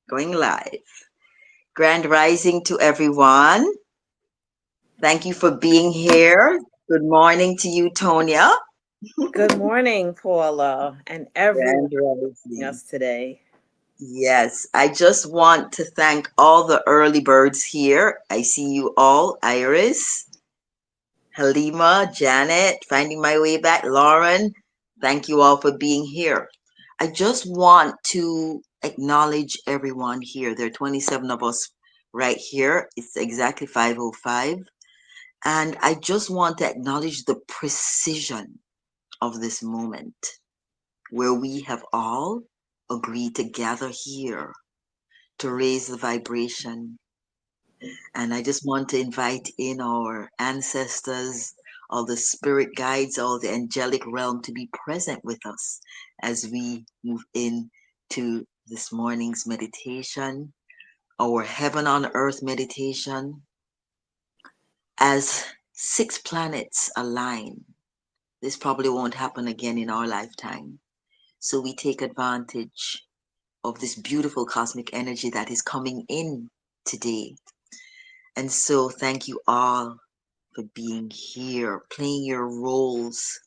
Going live. Grand rising to everyone. Thank you for being here. Good morning to you, Tonia. Good morning, Paula, and everyone Grand joining rising. us today. Yes, I just want to thank all the early birds here. I see you all. Iris, Halima, Janet, finding my way back, Lauren. Thank you all for being here. I just want to acknowledge everyone here. There are 27 of us right here. It's exactly 5:05. And I just want to acknowledge the precision of this moment where we have all agreed to gather here to raise the vibration. And I just want to invite in our ancestors, all the spirit guides, all the angelic realm to be present with us as we move into this morning's meditation, our heaven on earth meditation, as 6 planets align. This probably won't happen again in our lifetime. So we take advantage of this beautiful cosmic energy that is coming in today. And so thank you all for being here, playing your roles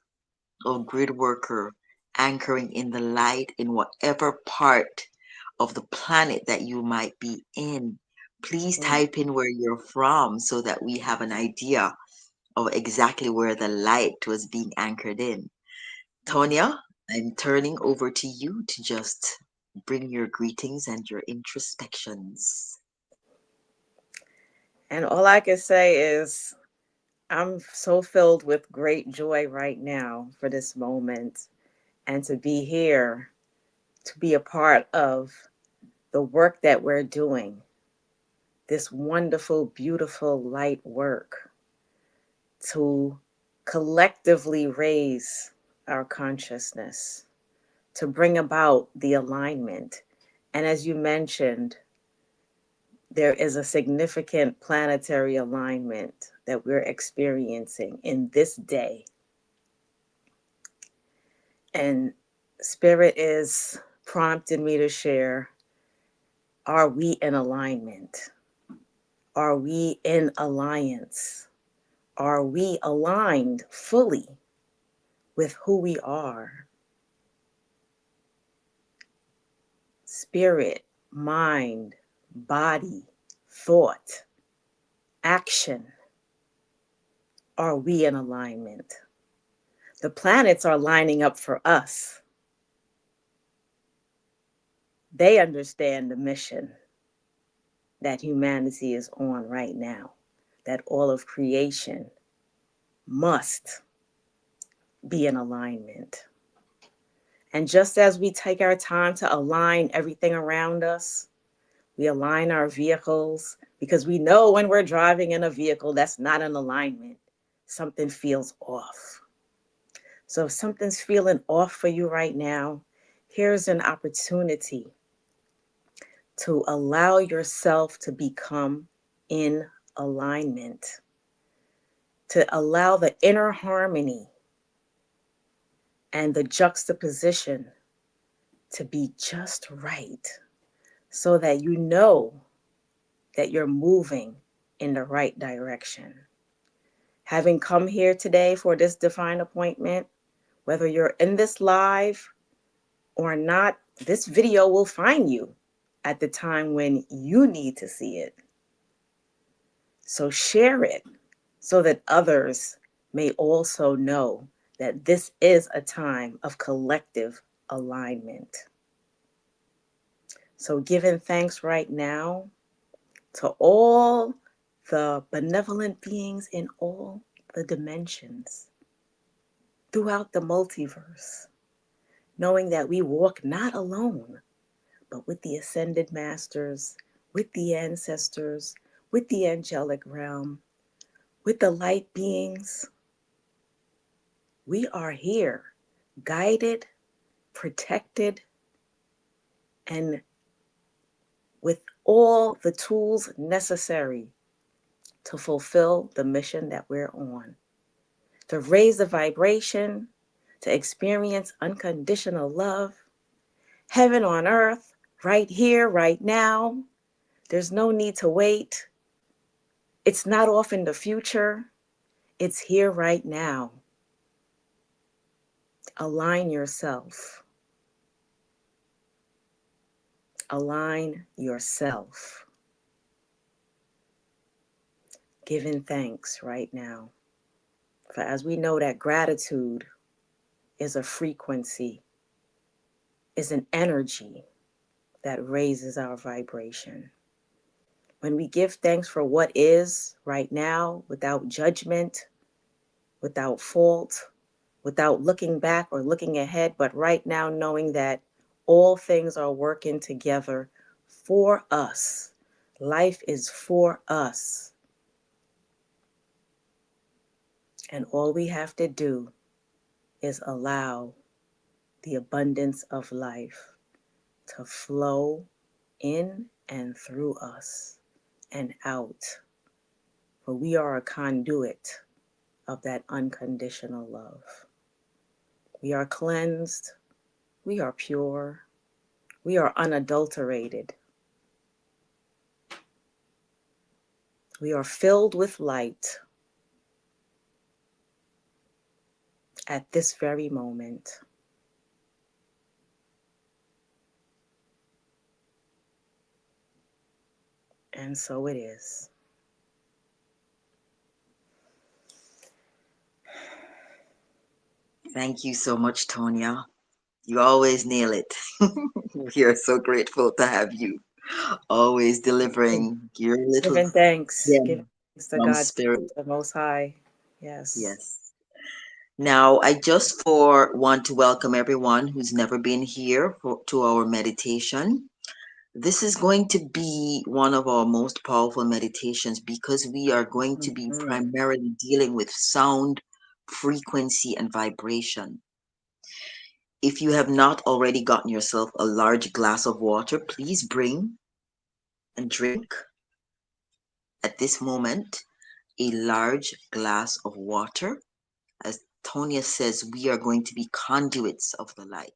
of grid worker, anchoring in the light in whatever part of the planet that you might be in. Please Mm. type in where you're from so that we have an idea of exactly where the light was being anchored in. Tonia, I'm turning over to you to just bring your greetings and your introspections. And all I can say is I'm so filled with great joy right now for this moment and to be here, to be a part of the work that we're doing, this wonderful, beautiful light work to collectively raise our consciousness, to bring about the alignment. And as you mentioned, there is a significant planetary alignment that we're experiencing in this day. And Spirit is prompting me to share, are we in alignment? Are we in alliance? Are we aligned fully with who we are? Spirit, mind, body, thought, action. Are we in alignment? The planets are lining up for us. They understand the mission that humanity is on right now, that all of creation must be in alignment. And just as we take our time to align everything around us, we align our vehicles because we know when we're driving in a vehicle that's not in alignment, something feels off. So if something's feeling off for you right now, here's an opportunity to allow yourself to become in alignment, to allow the inner harmony and the juxtaposition to be just right so that you know that you're moving in the right direction. Having come here today for this divine appointment, whether you're in this live or not, this video will find you at the time when you need to see it. So share it so that others may also know that this is a time of collective alignment. So giving thanks right now to all the benevolent beings in all the dimensions throughout the multiverse, knowing that we walk not alone, but with the ascended masters, with the ancestors, with the angelic realm, with the light beings. We are here, guided, protected, and with all the tools necessary to fulfill the mission that we're on, to raise the vibration, to experience unconditional love, heaven on earth, right here, right now. There's no need to wait. It's not off in the future. It's here right now. Align yourself. Align yourself. Giving thanks right now. For as we know that gratitude is a frequency, is an energy that raises our vibration. When we give thanks for what is right now, without judgment, without fault, without looking back or looking ahead, but right now knowing that all things are working together for us. Life is for us. And all we have to do is allow the abundance of life to flow in and through us and out. For we are a conduit of that unconditional love. We are cleansed. We are pure. We are unadulterated. We are filled with light at this very moment. And so it is. Thank you so much, Tonia. You always nail it. We are so grateful to have you. Always delivering your little Giving thanks. Giving gem thanks to from God, spirit. the Most High. Yes. Yes. Now, I just for want to welcome everyone who's never been here to our meditation. This is going to be one of our most powerful meditations because we are going to be Mm-hmm. primarily dealing with sound, frequency, and vibration. If you have not already gotten yourself a large glass of water, please bring and drink at this moment a large glass of water. As Tonia says, we are going to be conduits of the light.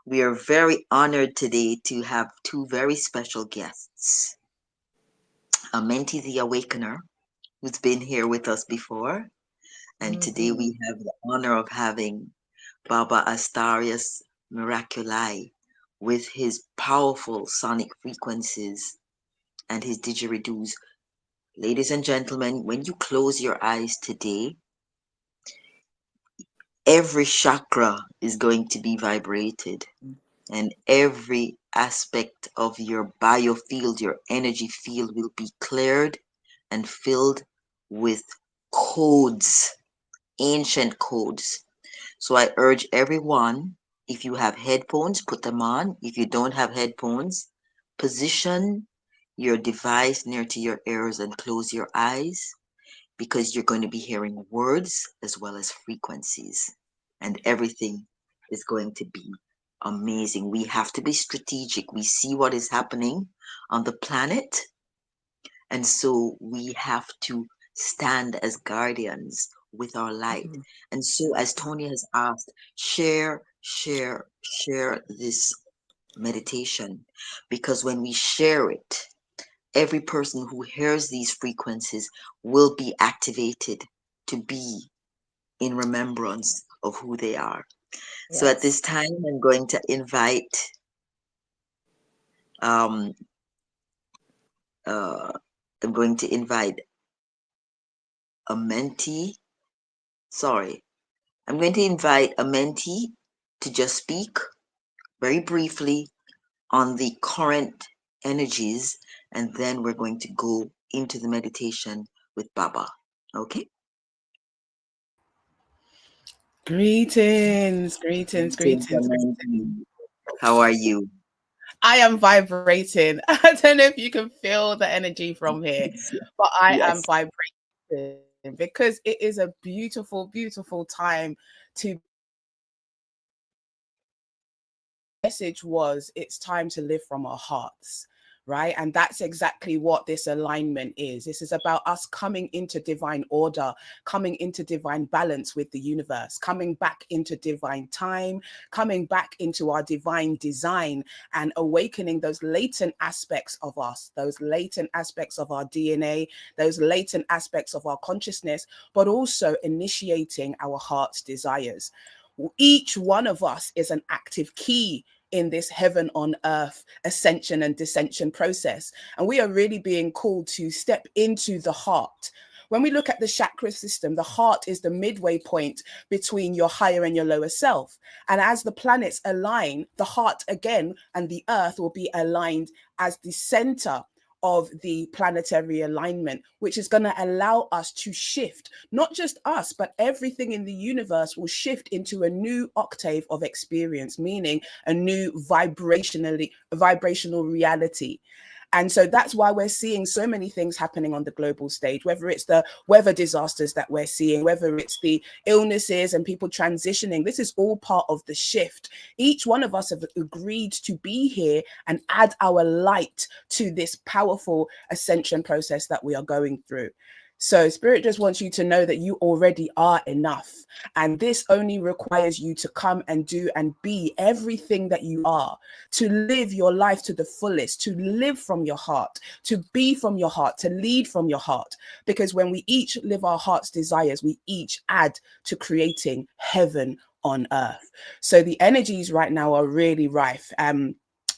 We are very honored today to have two very special guests. Amenti the Awakener, who's been here with us before, and today Mm-hmm. we have the honor of having Baba Astarius Miraculii with his powerful sonic frequencies and his didgeridoos. Ladies and gentlemen, when you close your eyes today, every chakra is going to be vibrated, and every aspect of your biofield, your energy field, will be cleared and filled with codes, ancient codes. So I urge everyone, if you have headphones, put them on. If you don't have headphones, position your device near to your ears and close your eyes, because you're going to be hearing words as well as frequencies, and everything is going to be amazing. We have to be strategic. We see what is happening on the planet, and so we have to stand as guardians with our light. Mm-hmm. And so, as Tony has asked, share this meditation, because when we share it, every person who hears these frequencies will be activated to be in remembrance of who they are. So at this Yes. time, I'm going to invite um, uh, I'm going to invite Amenti. Sorry, I'm going to invite Amenti to just speak very briefly on the current energies, and then we're going to go into the meditation with Baba. Okay? Greetings, greetings, Greetings, greetings, greetings. Amenti. How are you? I am vibrating. I don't know if you can feel the energy from here, but I am Yes. vibrating because it is a beautiful, beautiful time to message was it's time to live from our hearts. right? And that's exactly what this alignment is. This is about us coming into divine order, coming into divine balance with the universe, coming back into divine time, coming back into our divine design, and awakening those latent aspects of us, those latent aspects of our DNA, those latent aspects of our consciousness, but also initiating our heart's desires. Each one of us is an active key in this heaven on earth ascension and descension process. And we are really being called to step into the heart. When we look at the chakra system, the heart is the midway point between your higher and your lower self. And as the planets align, the heart again and the earth will be aligned as the center of the planetary alignment, which is going to allow us to shift, not just us, but everything in the universe will shift into a new octave of experience, meaning a new vibrational reality. And so that's why we're seeing so many things happening on the global stage, whether it's the weather disasters that we're seeing, whether it's the illnesses and people transitioning. This is all part of the shift. Each one of us have agreed to be here and add our light to this powerful ascension process that we are going through. So Spirit just wants you to know that you already are enough. And this only requires you to come and do and be everything that you are, to live your life to the fullest, to live from your heart, to be from your heart, to lead from your heart. Because when we each live our heart's desires, we each add to creating heaven on earth. So the energies right now are really rife.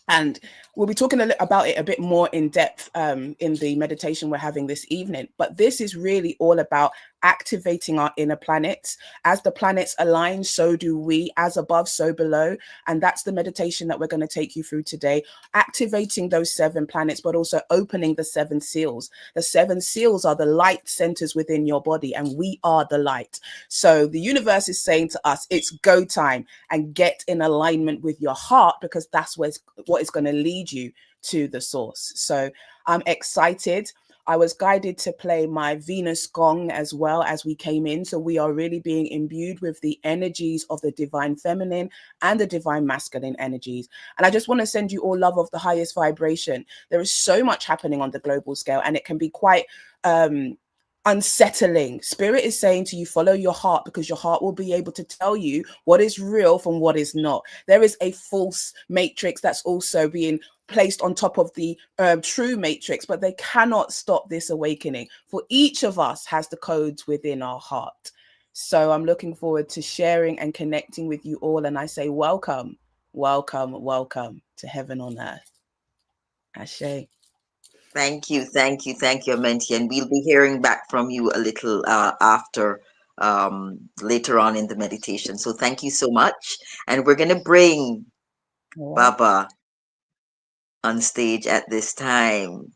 And we'll be talking about it a bit more in depth in the meditation we're having this evening. But this is really all about activating our inner planets. As the planets align, so do we. As above, so below. And that's the meditation that we're going to take you through today. Activating those 7 planets, but also opening the 7 seals. The 7 seals are the light centers within your body, and we are the light. So the universe is saying to us, it's go time, and get in alignment with your heart, because that's what is going to lead you to the source. So I'm excited. I was guided to play my Venus gong as well as we came in. So we are really being imbued with the energies of the divine feminine and the divine masculine energies. And I just want to send you all love of the highest vibration. There is so much happening on the global scale, and it can be quite unsettling. Spirit is saying to you, follow your heart, because your heart will be able to tell you what is real from what is not. There is a false matrix that's also being placed on top of the true matrix, but they cannot stop this awakening. For each of us has the codes within our heart. So I'm looking forward to sharing and connecting with you all. And I say, welcome, welcome, welcome to Heaven on Earth. Ashe. Thank you, thank you, thank you, Amenti. And we'll be hearing back from you a little after later on in the meditation. So thank you so much. And we're going to bring Baba on stage at this time.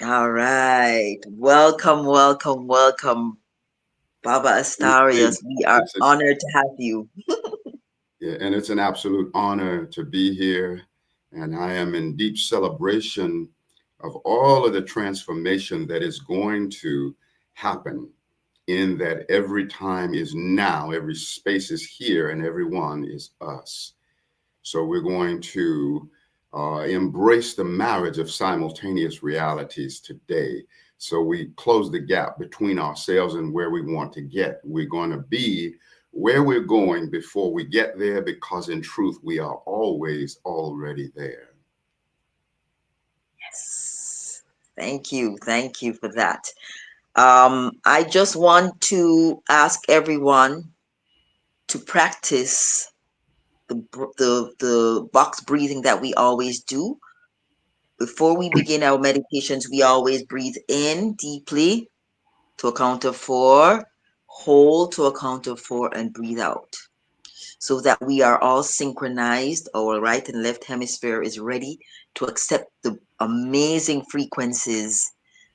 All right. Welcome, welcome, welcome, Baba Astarius. We are honored to have you. Yeah, and it's an absolute honor to be here. And I am in deep celebration of all of the transformation that is going to happen, in that every time is now, every space is here, and everyone is us. So we're going to embrace the marriage of simultaneous realities today. So we close the gap between ourselves and where we want to get. We're going to be where we're going before we get there, because in truth, we are always already there. Yes. Thank you. Thank you for that. I just want to ask everyone to practice the box breathing that we always do. Before we begin our meditations, we always breathe in deeply to a count of 4, hold to a count of 4, and breathe out, so that we are all synchronized. Our right and left hemisphere is ready to accept the amazing frequencies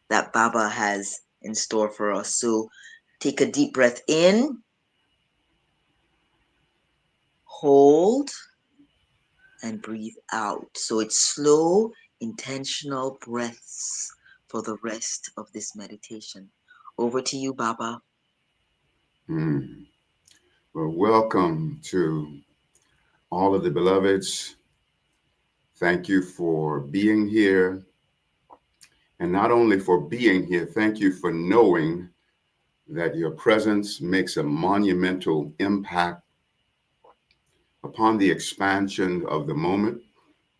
that Baba has in store for us. So take a deep breath in, hold, and breathe out. So it's slow, intentional breaths for the rest of this meditation. Over to you, Baba. Well, welcome to all of the beloveds. Thank you for being here. And not only for being here, thank you for knowing that your presence makes a monumental impact upon the expansion of the moment.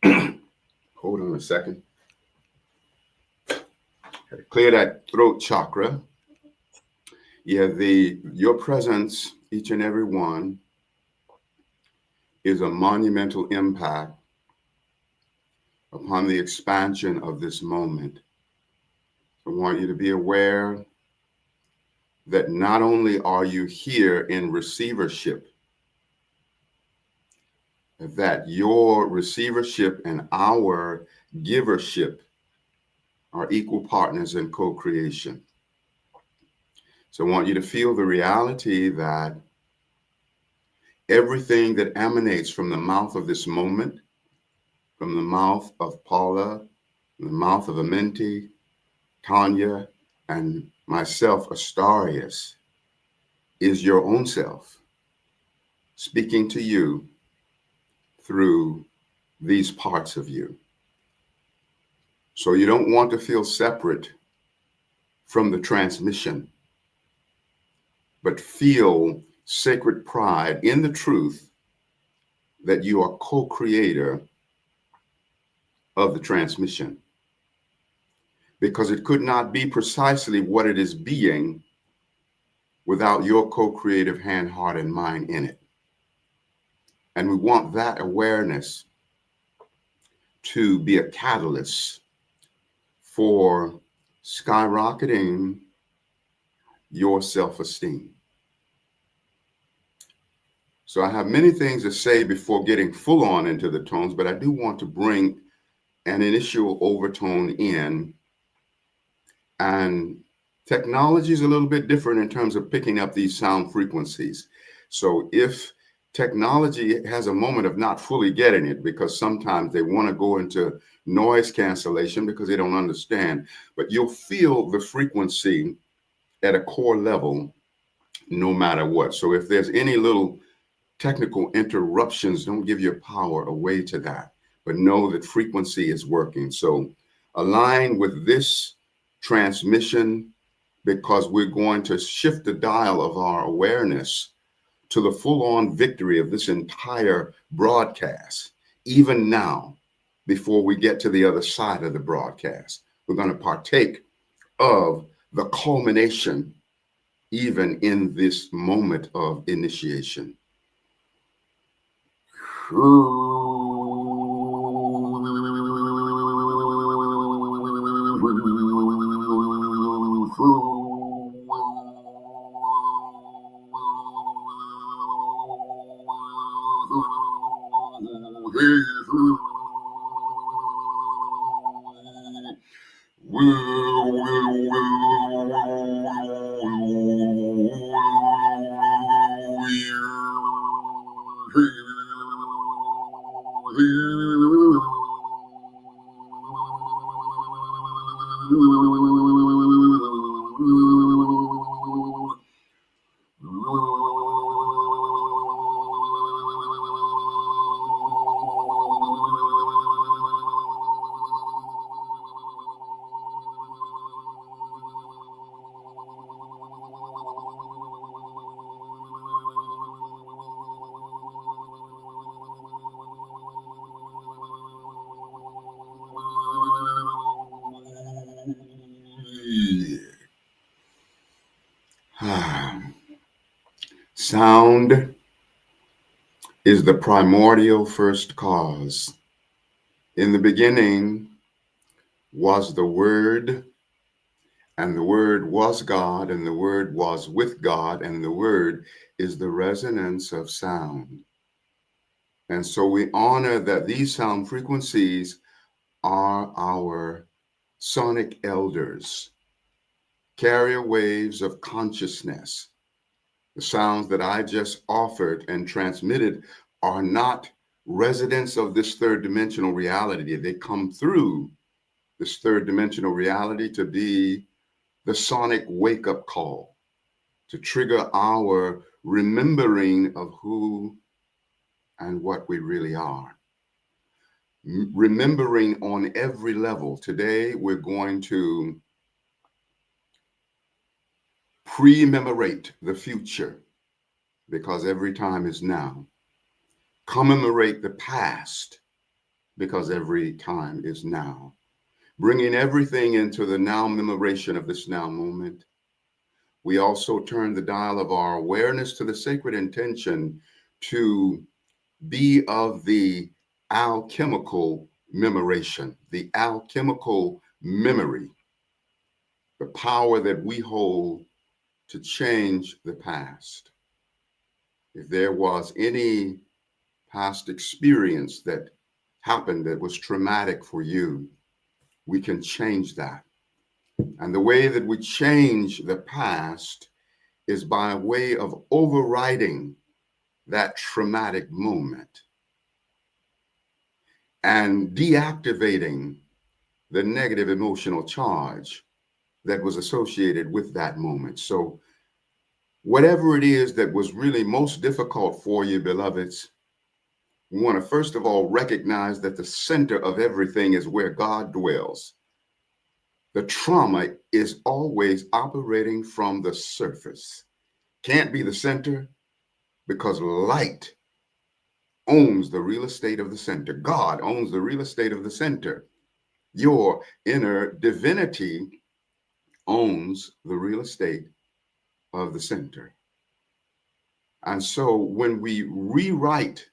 Hold on a second. Clear that throat chakra. Yeah, your presence, each and every one, is a monumental impact upon the expansion of this moment. I want you to be aware that not only are you here in receivership, that your receivership and our givership are equal partners in co-creation. So I want you to feel the reality that everything that emanates from the mouth of this moment, from the mouth of Paula, from the mouth of Amenti, Tonia, and myself, Astarius, is your own self speaking to you through these parts of you. So you don't want to feel separate from the transmission, but feel sacred pride in the truth that you are co-creator of the transmission. Because it could not be precisely what it is being without your co-creative hand, heart, and mind in it. And we want that awareness to be a catalyst for skyrocketing your self-esteem. So I have many things to say before getting full on into the tones, but I do want to bring an initial overtone in. And technology is a little bit different in terms of picking up these sound frequencies. So if technology has a moment of not fully getting it, because sometimes they want to go into noise cancellation because they don't understand, but you'll feel the frequency at a core level no matter what. So if there's any little technical interruptions, don't give your power away to that, but know that frequency is working. So align with this transmission, because we're going to shift the dial of our awareness to the full-on victory of this entire broadcast. Even now, before we get to the other side of the broadcast, we're going to partake of the culmination, even in this moment of initiation. Sound is the primordial first cause. In the beginning was the Word, and the Word was God, and the Word was with God, and the Word is the resonance of sound. And so we honor that these sound frequencies are our sonic elders, carrier waves of consciousness. The sounds that I just offered and transmitted are not residents of this third dimensional reality. They come through this third dimensional reality to be the sonic wake-up call, to trigger our remembering of who and what we really are. Remembering on every level. Today, we're going to pre-memorate the future, because every time is now. Commemorate the past, because every time is now. Bringing everything into the now memoration of this now moment. We also turn the dial of our awareness to the sacred intention to be of the alchemical memoration, the alchemical memory, the power that we hold to change the past. If there was any past experience that happened that was traumatic for you, we can change that. And the way that we change the past is by way of overriding that traumatic moment and deactivating the negative emotional charge that was associated with that moment. So whatever it is that was really most difficult for you, beloveds, we want to first of all recognize that the center of everything is where God dwells. The trauma is always operating from the surface. Can't be the center, because light owns the real estate of the center. God owns the real estate of the center. Your inner divinity owns the real estate of the center. And so when we rewrite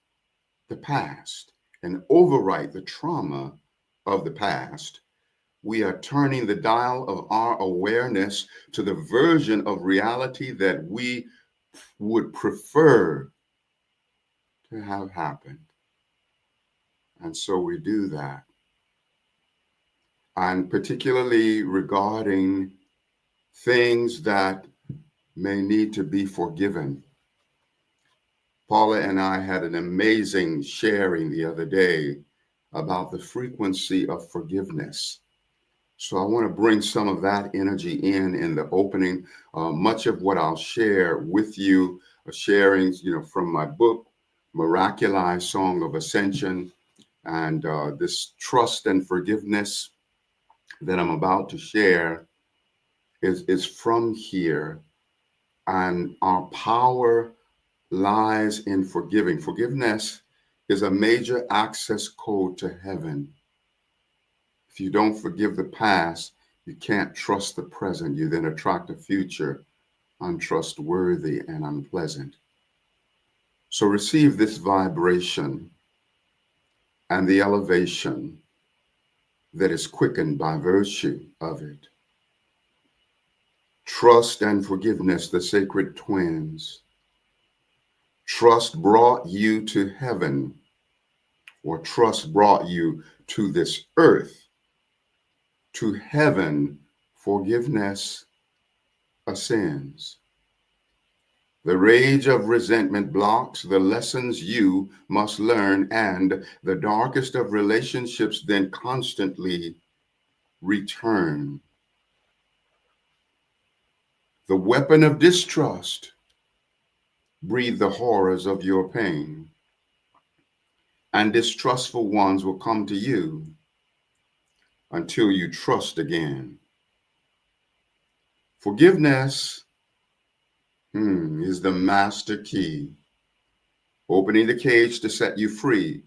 the past and overwrite the trauma of the past, we are turning the dial of our awareness to the version of reality that we would prefer to have happened. And so we do that. And particularly regarding things that may need to be forgiven. Paula and I had an amazing sharing the other day about the frequency of forgiveness. So I want to bring some of that energy in the opening. Much of what I'll share with you, sharings, from my book, Miraculii, Song of Ascension, and this trust and forgiveness that I'm about to share is from here. And our power lies in forgiving. Forgiveness is a major access code to heaven. If you don't forgive the past, you can't trust the present. You then attract a future untrustworthy and unpleasant. So receive this vibration and the elevation that is quickened by virtue of it. Trust and forgiveness, the sacred twins. Trust brought you to heaven, or trust brought you to this earth. To heaven, forgiveness ascends. The rage of resentment blocks the lessons you must learn, and the darkest of relationships then constantly return. The weapon of distrust breathe the horrors of your pain, and distrustful ones will come to you until you trust again. Forgiveness is the master key, opening the cage to set you free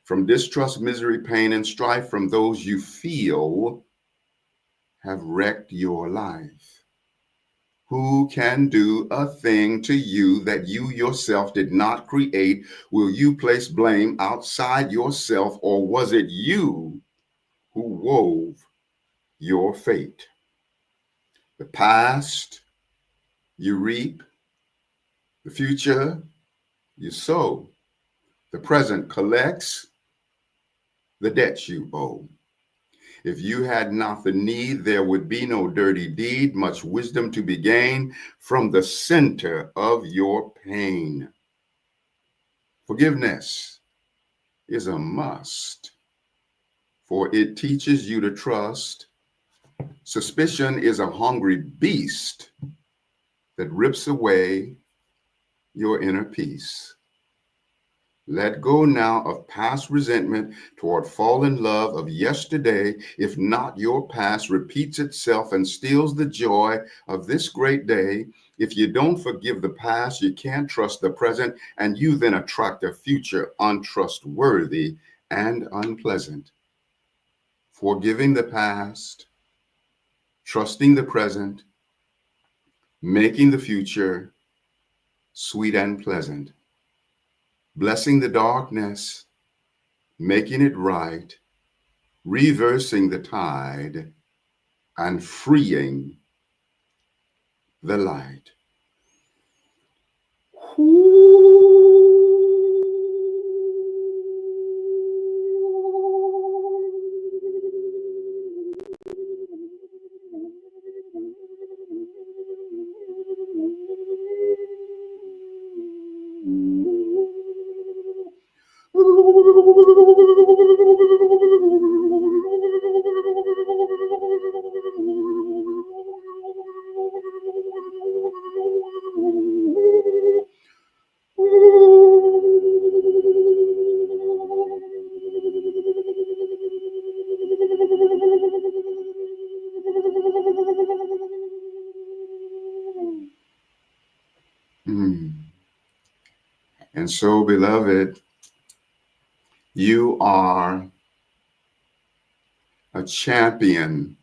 from distrust, misery, pain, and strife from those you feel have wrecked your life. Who can do a thing to you that you yourself did not create? Will you place blame outside yourself, or was it you who wove your fate? The past you reap, the future you sow, the present collects the debts you owe. If you had not the need, there would be no dirty deed, much wisdom to be gained from the center of your pain. Forgiveness is a must, for it teaches you to trust. Suspicion is a hungry beast that rips away your inner peace. Let go now of past resentment toward fallen love of yesterday. If not, your past repeats itself and steals the joy of this great day. If you don't forgive the past, you can't trust the present, and you then attract a future untrustworthy and unpleasant. Forgiving the past, trusting the present, making the future sweet and pleasant. Blessing the darkness, making it right, reversing the tide, and freeing the light. And so, beloved, you are a champion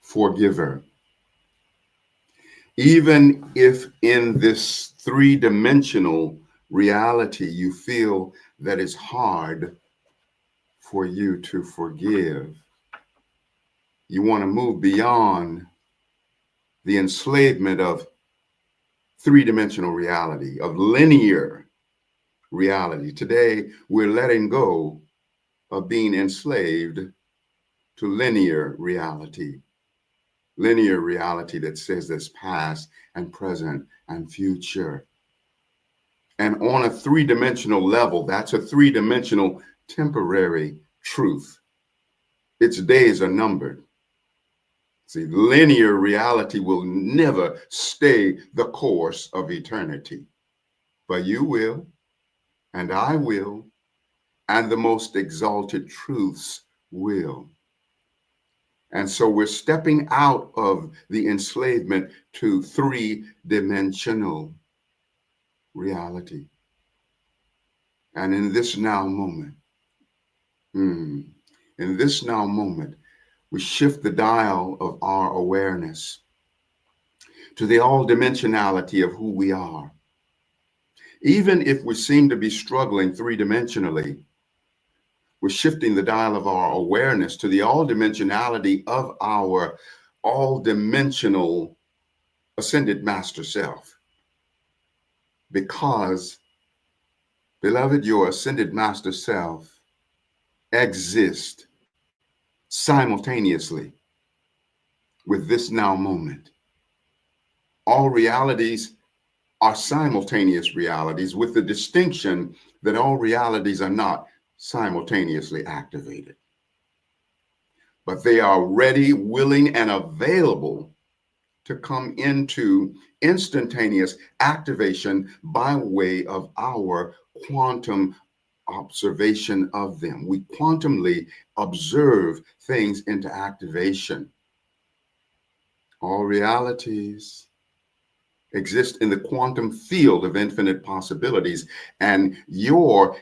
forgiver. Even if in this three-dimensional reality you feel that it's hard for you to forgive, you want to move beyond the enslavement of three-dimensional reality, of linear reality. Today, we're letting go of being enslaved to linear reality that says there's past and present and future. And on a three-dimensional level, that's a three-dimensional temporary truth. Its days are numbered. See, linear reality will never stay the course of eternity, but you will, and I will, and the most exalted truths will. And so we're stepping out of the enslavement to three-dimensional reality. And in this now moment, we shift the dial of our awareness to the all-dimensionality of who we are. Even if we seem to be struggling three-dimensionally, we're shifting the dial of our awareness to the all-dimensionality of our all-dimensional ascended master self. Because, beloved, your ascended master self exists simultaneously with this now moment. All realities are simultaneous realities, with the distinction that all realities are not simultaneously activated, but they are ready, willing, and available to come into instantaneous activation by way of our quantum observation of them. We quantumly observe things into activation. All realities exist in the quantum field of infinite possibilities, and your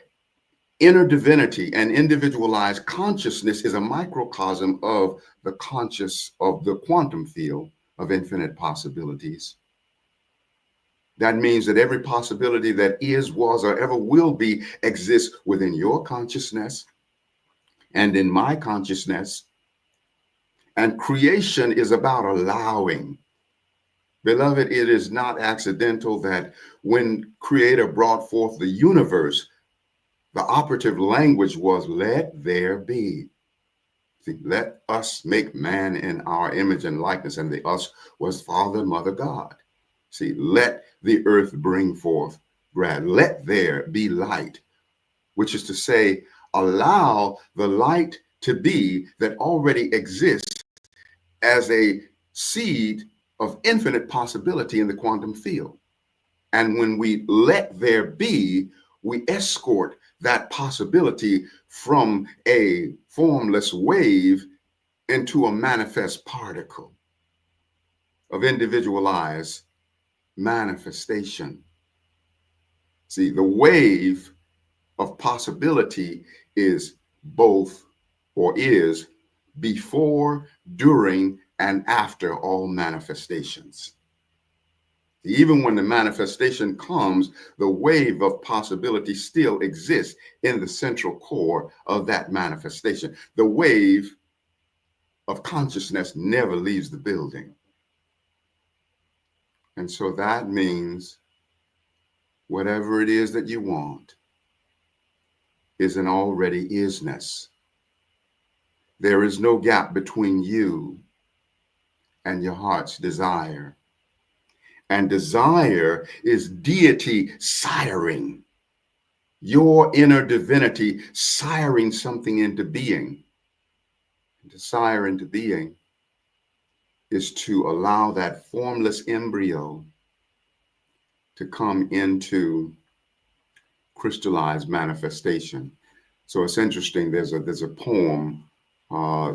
inner divinity and individualized consciousness is a microcosm of the quantum field of infinite possibilities. That means that every possibility that is, was, or ever will be exists within your consciousness and in my consciousness. And creation is about allowing. Beloved, it is not accidental that when Creator brought forth the universe, the operative language was, let there be. See, let us make man in our image and likeness. And the us was Father, Mother, God. See, let the earth bring forth bread. Let there be light, which is to say, allow the light to be that already exists as a seed of infinite possibility in the quantum field. And when we let there be, we escort that possibility from a formless wave into a manifest particle of individualized manifestation. See, the wave of possibility is both, or is before, during, and after all manifestations. Even when the manifestation comes, the wave of possibility still exists in the central core of that manifestation. The wave of consciousness never leaves the building. And so that means whatever it is that you want is an already isness. There is no gap between you and your heart's desire. And desire is deity siring, your inner divinity siring something into being. And to sire into being is to allow that formless embryo to come into crystallized manifestation. So it's interesting, there's a poem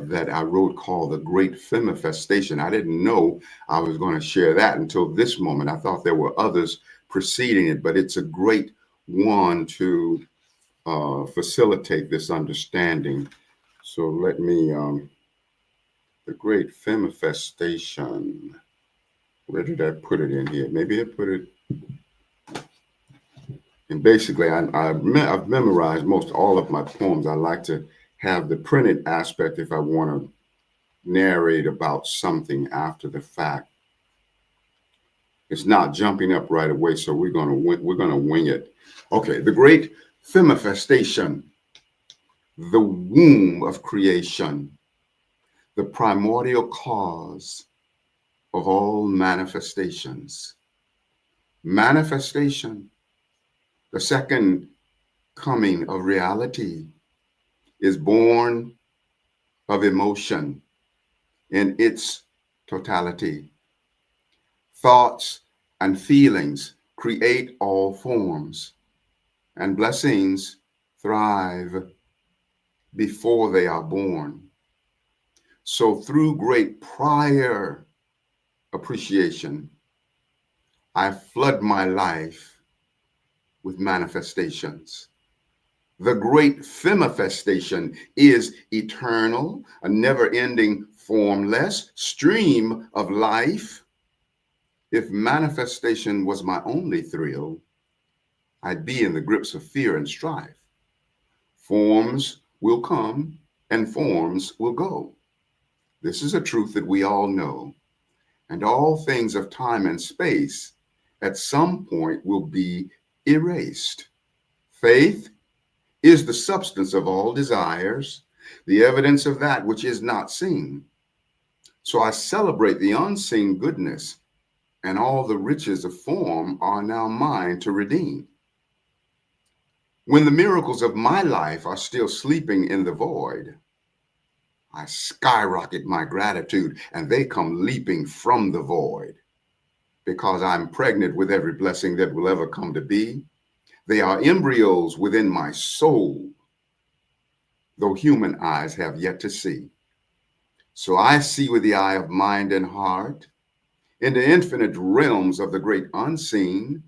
that I wrote called The Great Femifestation. I didn't know I was going to share that until this moment. I thought there were others preceding it, but it's a great one to facilitate this understanding. So let me, The Great Femifestation. Where did I put it in here? Maybe I put it. And basically, I've memorized most all of my poems. I like to have the printed aspect if I want to narrate about something after the fact. It's not jumping up right away, so we're gonna wing it. Okay, the great femifestation, the womb of creation, the primordial cause of all manifestations. Manifestation, the second coming of reality, is born of emotion in its totality. Thoughts and feelings create all forms, and blessings thrive before they are born. So through great prior appreciation, I flood my life with manifestations. The great femifestation is eternal, a never-ending, formless stream of life. If manifestation was my only thrill, I'd be in the grips of fear and strife. Forms will come and forms will go. This is a truth that we all know. And all things of time and space at some point will be erased. Faith is the substance of all desires, the evidence of that which is not seen. So I celebrate the unseen goodness, and all the riches of form are now mine to redeem. When the miracles of my life are still sleeping in the void, I skyrocket my gratitude, and they come leaping from the void. Because I'm pregnant with every blessing that will ever come to be. They are embryos within my soul, though human eyes have yet to see. So I see with the eye of mind and heart into infinite realms of the great unseen,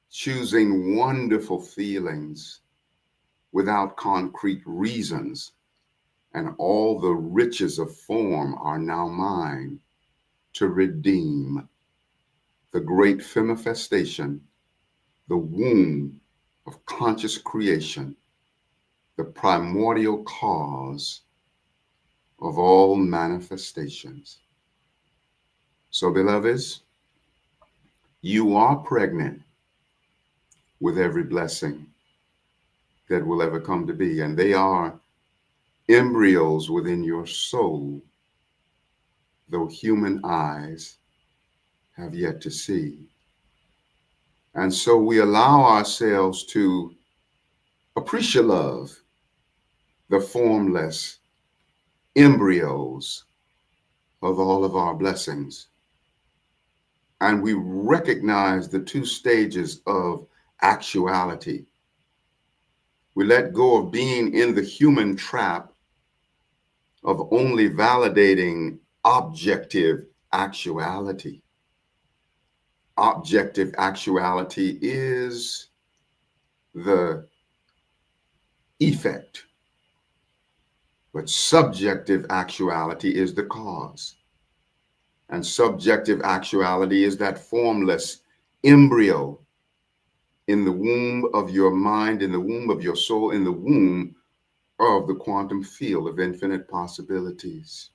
choosing wonderful feelings without concrete reasons. And all the riches of form are now mine to redeem. The great femifestation, the womb of conscious creation, the primordial cause of all manifestations. So, beloveds, you are pregnant with every blessing that will ever come to be, and they are embryos within your soul, though human eyes have yet to see. And so we allow ourselves to appreciate love, the formless embryos of all of our blessings. and we recognize the two stages of actuality. We let go of being in the human trap of only validating objective actuality. Objective actuality is the effect, but subjective actuality is the cause. And subjective actuality is that formless embryo in the womb of your mind, in the womb of your soul, in the womb of the quantum field of infinite possibilities.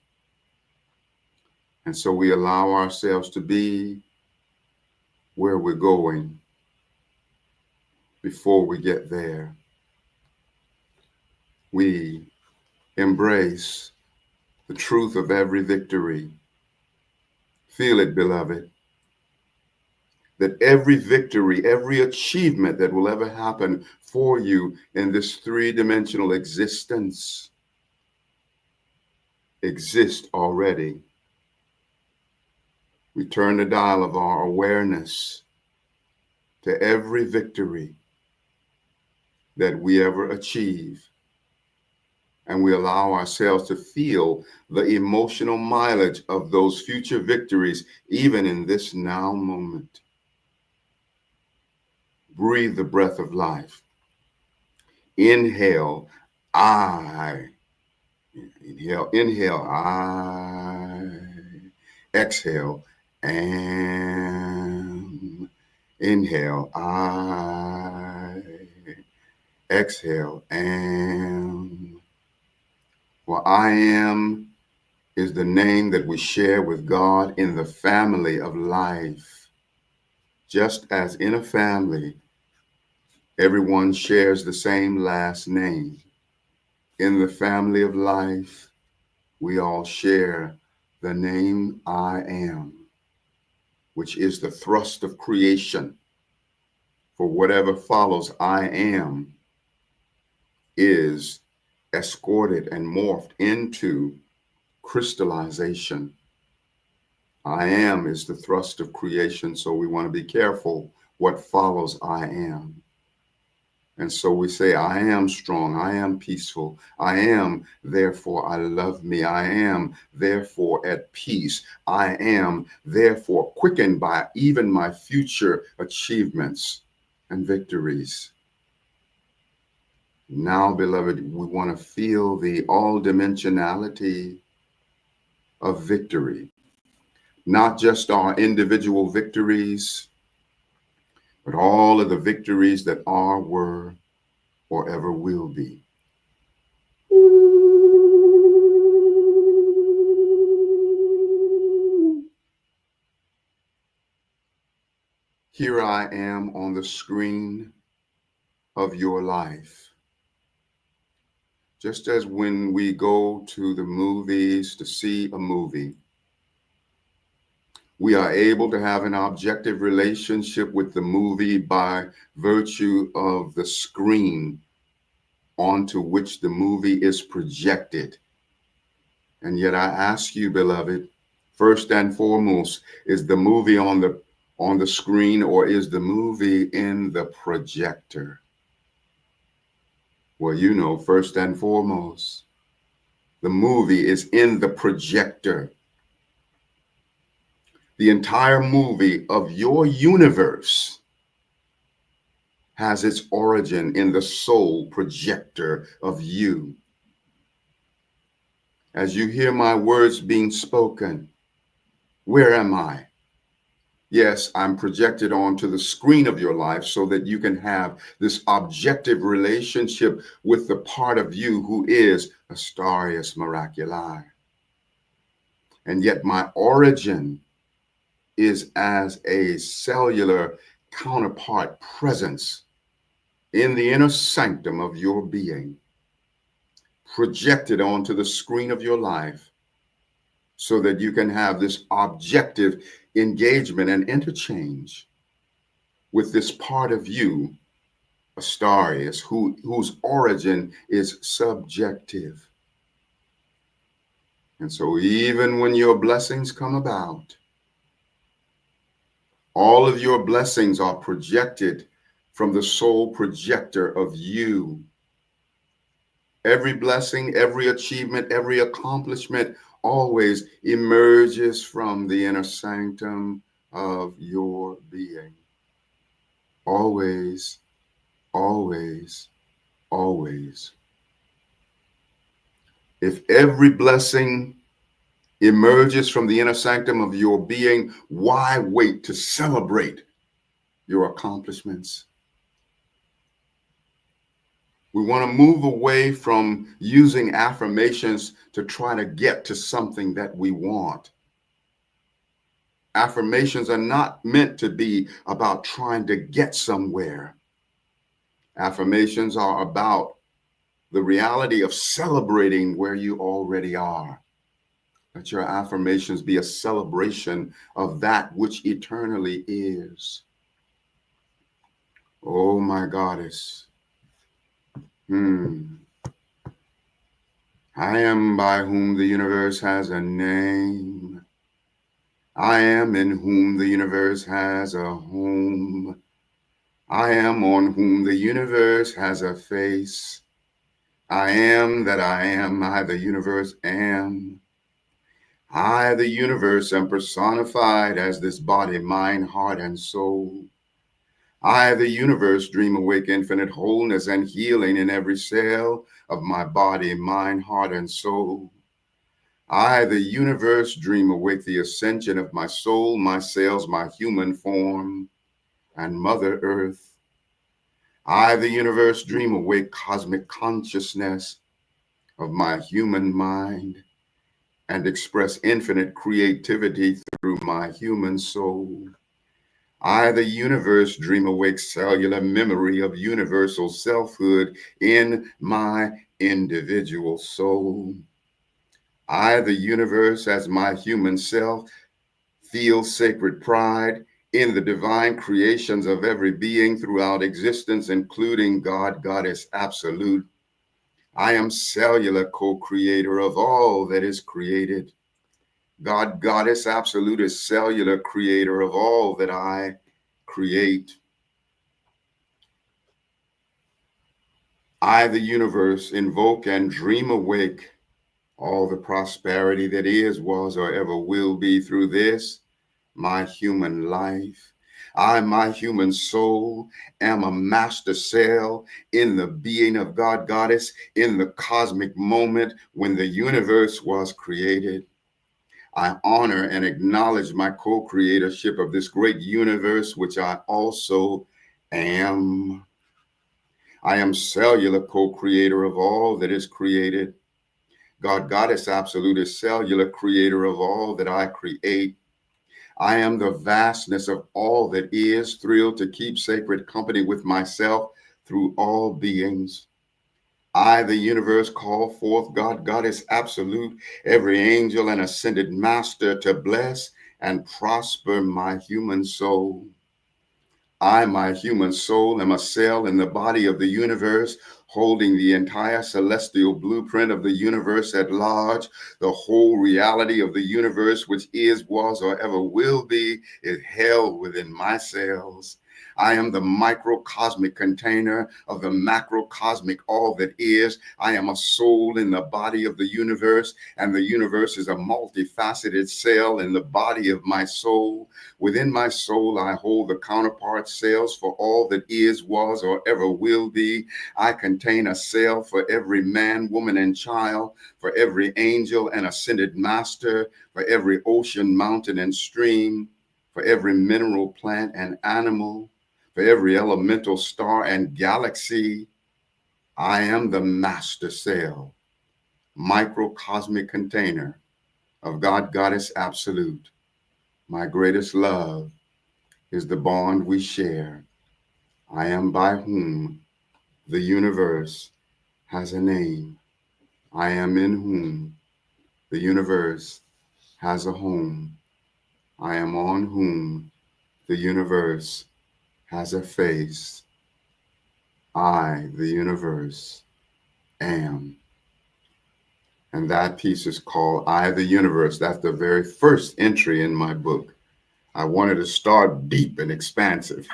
And so we allow ourselves to be where we're going before we get there. We embrace the truth of every victory. Feel it, beloved, that every victory, every achievement that will ever happen for you in this three-dimensional existence exists already. We turn the dial of our awareness to every victory that we ever achieve. And we allow ourselves to feel the emotional mileage of those future victories, even in this now moment. Breathe the breath of life. Inhale, I. Inhale, I. Exhale, am. Inhale, I. Exhale, am. For I am is the name that we share with God in the family of life. Just as in a family, everyone shares the same last name. In the family of life, we all share the name I am, which is the thrust of creation. For whatever follows I am is escorted and morphed into crystallization. I am is the thrust of creation, so we want to be careful what follows I am. And so we say, I am strong, I am peaceful, I am, therefore I love me, I am, therefore at peace, I am, therefore quickened by even my future achievements and victories. Now, beloved, we want to feel the all-dimensionality of victory. Not just our individual victories, but all of the victories that are, were, or ever will be. Here I am on the screen of your life. Just as when we go to the movies to see a movie, we are able to have an objective relationship with the movie by virtue of the screen onto which the movie is projected. And yet I ask you, beloved, first and foremost, is the movie on the screen, or is the movie in the projector? Well, you know, first and foremost, the movie is in the projector. The entire movie of your universe has its origin in the soul projector of you. As you hear my words being spoken, where am I? Yes, I'm projected onto the screen of your life so that you can have this objective relationship with the part of you who is Astarius Miraculii. And yet my origin is as a cellular counterpart presence in the inner sanctum of your being, projected onto the screen of your life so that you can have this objective engagement and interchange with this part of you, Astarius, whose origin is subjective. And so even when your blessings come about, All of your blessings are projected from the soul projector of you. Every blessing, every achievement, every accomplishment always emerges from the inner sanctum of your being. Always, always, always. If every blessing emerges from the inner sanctum of your being, why wait to celebrate your accomplishments? We want to move away from using affirmations to try to get to something that we want. Affirmations are not meant to be about trying to get somewhere. Affirmations are about the reality of celebrating where you already are. Let your affirmations be a celebration of that which eternally is. Oh, my goddess. I am by whom the universe has a name. I am in whom the universe has a home. I am on whom the universe has a face. I am that I am, I the universe am. I the universe am personified as this body, mind, heart, and soul. I the universe dream awake infinite wholeness and healing in every cell of my body, mind, heart, and soul. I, the universe, dream awake the ascension of my soul, my cells, my human form, and Mother Earth. I, the universe, dream awake cosmic consciousness of my human mind and express infinite creativity through my human soul. I, the universe, dream awake cellular memory of universal selfhood in my individual soul. I, the universe, as my human self, feel sacred pride in the divine creations of every being throughout existence, including God, Goddess, Absolute. I am cellular co-creator of all that is created. God, Goddess, Absolute is cellular creator of all that I create. I, the universe, invoke and dream awake all the prosperity that is, was, or ever will be through this, my human life. I, my human soul, am a master cell in the being of God, Goddess, in the cosmic moment when the universe was created. I honor and acknowledge my co-creatorship of this great universe, which I also am. I am cellular co-creator of all that is created. God, Goddess, Absolute is cellular creator of all that I create. I am the vastness of all that is, thrilled to keep sacred company with myself through all beings. I, the universe, call forth God, Goddess, Absolute, every angel and ascended master to bless and prosper my human soul. I, my human soul, am a cell in the body of the universe, holding the entire celestial blueprint of the universe at large. The whole reality of the universe, which is, was, or ever will be, is held within my cells. I am the microcosmic container of the macrocosmic all that is. I am a soul in the body of the universe, and the universe is a multifaceted cell in the body of my soul. Within my soul, I hold the counterpart cells for all that is, was, or ever will be. I contain a cell for every man, woman, and child, for every angel and ascended master, for every ocean, mountain, and stream, for every mineral, plant, and animal, for every elemental star and galaxy. I am the master cell, microcosmic container of God, Goddess, Absolute. My greatest love is the bond we share. I am by whom the universe has a name. I am in whom the universe has a home. I am on whom the universe has a face. I, the universe, am. And that piece is called I, the Universe. That's the very first entry in my book. I wanted to start deep and expansive.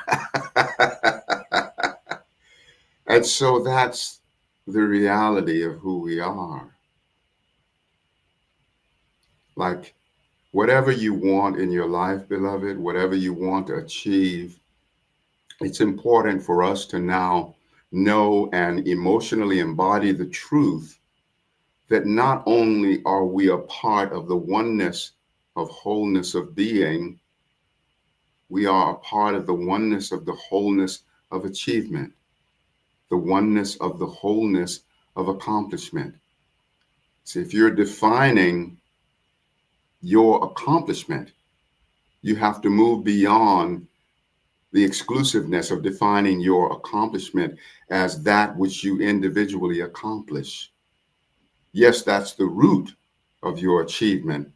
And so that's the reality of who we are. Like, whatever you want in your life, beloved, whatever you want to achieve, it's important for us to now know and emotionally embody the truth that not only are we a part of the oneness of wholeness of being, we are a part of the oneness of the wholeness of achievement, the oneness of the wholeness of accomplishment. See, if you're defining your accomplishment, you have to move beyond the exclusiveness of defining your accomplishment as that which you individually accomplish. Yes, that's the root of your achievement,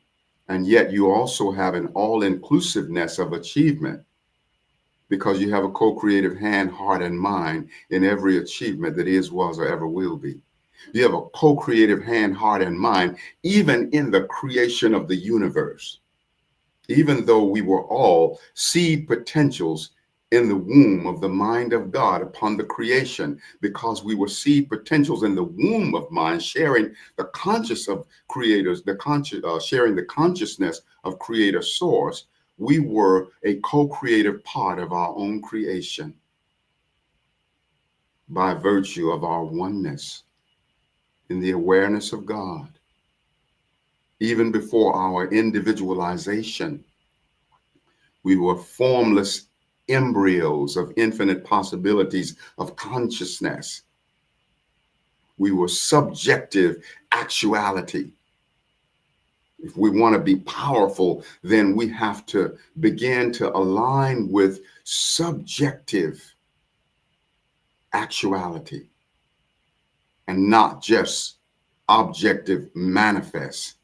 and yet you also have an all-inclusiveness of achievement because you have a co-creative hand, heart, and mind in every achievement that is, was, or ever will be. You have a co-creative hand, heart, and mind even in the creation of the universe. Even though we were all seed potentials in the womb of the mind of God upon the creation, because we were seed potentials in the womb of mind, sharing the conscious of creators, sharing the consciousness of creator source, we were a co-creative part of our own creation by virtue of our oneness in the awareness of God. Even before our individualization, we were formless embryos of infinite possibilities of consciousness. We were subjective actuality. If we want to be powerful, then we have to begin to align with subjective actuality and not just objective manifest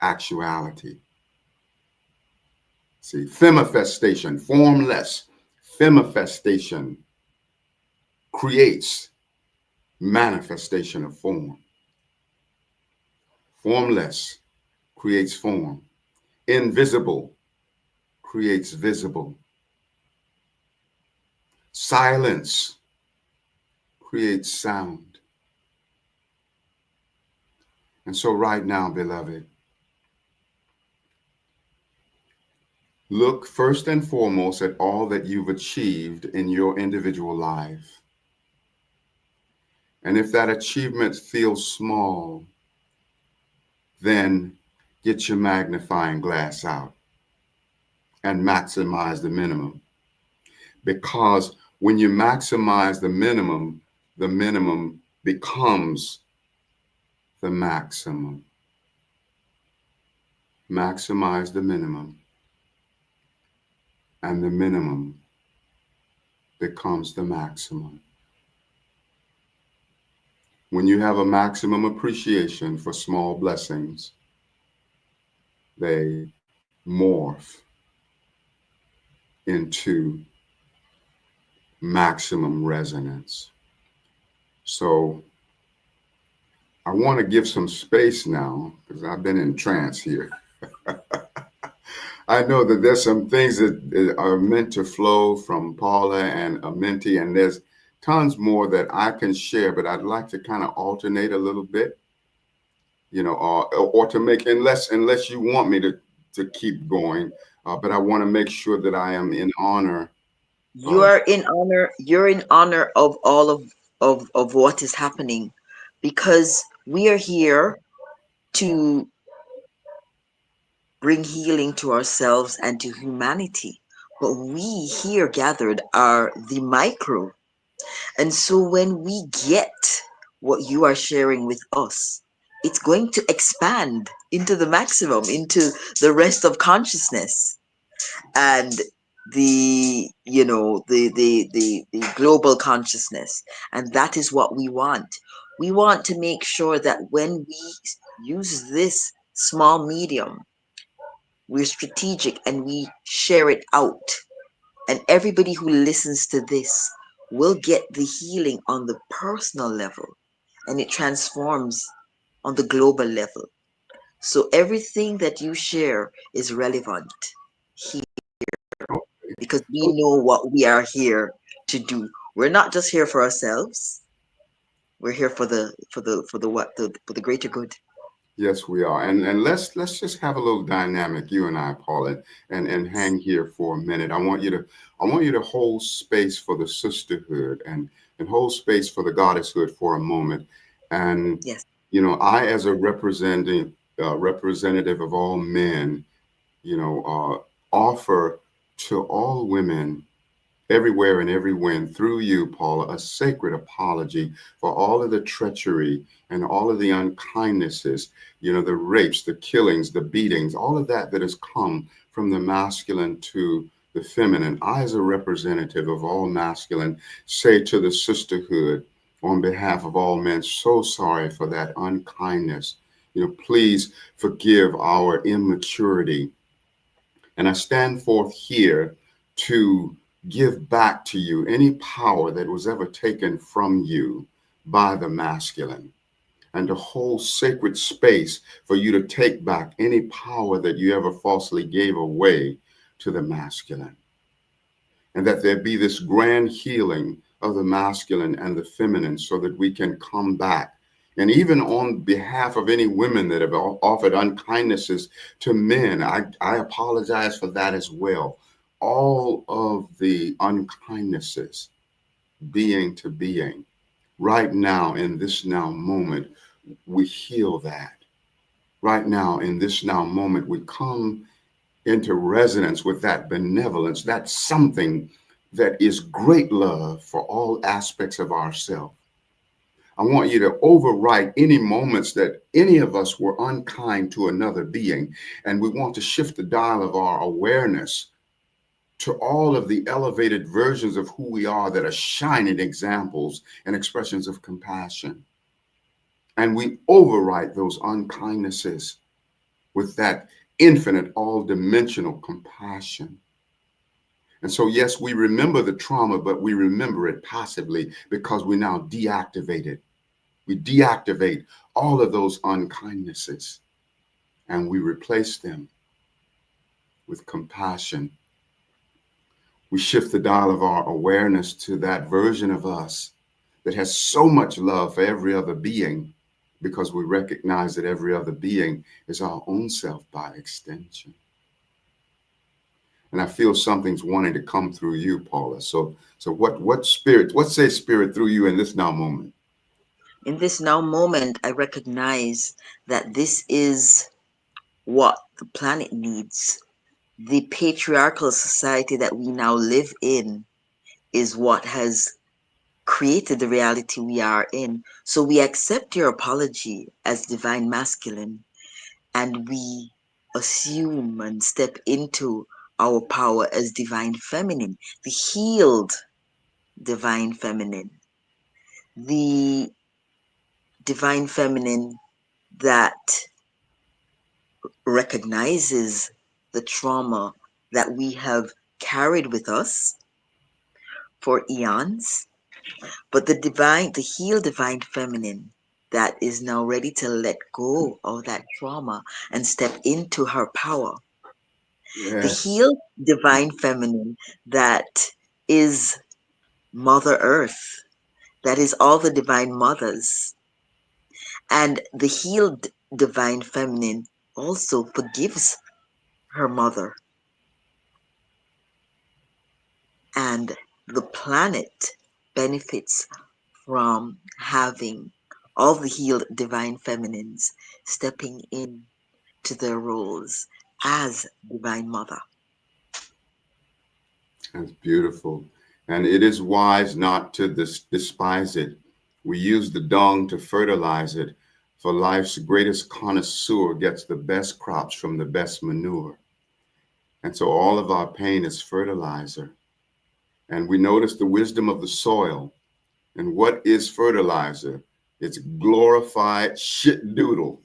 actuality. See, femifestation, formless femifestation creates manifestation of form. Formless creates form. Invisible creates visible. Silence creates sound. And so right now, beloved, look first and foremost at all that you've achieved in your individual life. And if that achievement feels small, then get your magnifying glass out and maximize the minimum. Because when you maximize the minimum becomes the maximum. Maximize the minimum, and the minimum becomes the maximum. When you have a maximum appreciation for small blessings, they morph into maximum resonance. So I want to give some space now, because I've been in trance here. I know that there's some things that are meant to flow from Paula and Amenti, and there's tons more that I can share, but I'd like to kind of alternate a little bit, you know, or to make, unless you want me to keep going, but I want to make sure that I am in honor. You're in honor of all of what is happening, because we are here to bring healing to ourselves and to humanity. But we here gathered are the micro. And so when we get what you are sharing with us, it's going to expand into the maximum, into the rest of consciousness. And the global consciousness, and that is what we want. We want to make sure that when we use this small medium, we're strategic and we share it out, and everybody who listens to this will get the healing on the personal level, and it transforms on the global level. So everything that you share is relevant here. because we know what we are here to do. We're not just here for ourselves. We're here for the greater good. Yes, we are. And let's just have a little dynamic, you and I, Paula, and hang here for a minute. I want you to hold space for the sisterhood and hold space for the goddesshood for a moment. And Yes. I, as a representative of all men, offer to all women everywhere and everywhere through you, Paula, a sacred apology for all of the treachery and all of the unkindnesses, the rapes, the killings, the beatings, all of that has come from the masculine to the feminine. I, as a representative of all masculine, say to the sisterhood on behalf of all men, so sorry for that unkindness. Please forgive our immaturity. And I stand forth here to give back to you any power that was ever taken from you by the masculine, and to hold sacred space for you to take back any power that you ever falsely gave away to the masculine. And that there be this grand healing of the masculine and the feminine so that we can come back. And even on behalf of any women that have offered unkindnesses to men, I apologize for that as well. All of the unkindnesses, being to being, right now in this now moment, we heal that. Right now in this now moment, we come into resonance with that benevolence, that something that is great love for all aspects of ourselves. I want you to overwrite any moments that any of us were unkind to another being, and we want to shift the dial of our awareness to all of the elevated versions of who we are that are shining examples and expressions of compassion. And we overwrite those unkindnesses with that infinite, all-dimensional compassion. And so, yes, we remember the trauma, but we remember it passively because we now deactivate it. We deactivate all of those unkindnesses and we replace them with compassion. We shift the dial of our awareness to that version of us that has so much love for every other being, because we recognize that every other being is our own self by extension. And I feel something's wanting to come through you, Paula. So what says spirit through you in this now moment? In this now moment, I recognize that this is what the planet needs. The patriarchal society that we now live in is what has created the reality we are in. So we accept your apology as divine masculine, and we assume and step into our power as divine feminine, the healed divine feminine, the divine feminine that recognizes the trauma that we have carried with us for eons, but the healed divine feminine that is now ready to let go of that trauma and step into her power. Yes. The healed divine feminine that is Mother Earth, that is all the divine mothers. And the healed divine feminine also forgives her mother. And the planet benefits from having all the healed divine feminines stepping in to their roles as divine mother. That's beautiful. And it is wise not to despise it. We use the dung to fertilize it, for life's greatest connoisseur gets the best crops from the best manure. And so all of our pain is fertilizer. And we notice the wisdom of the soil. And what is fertilizer? It's glorified shit doodle.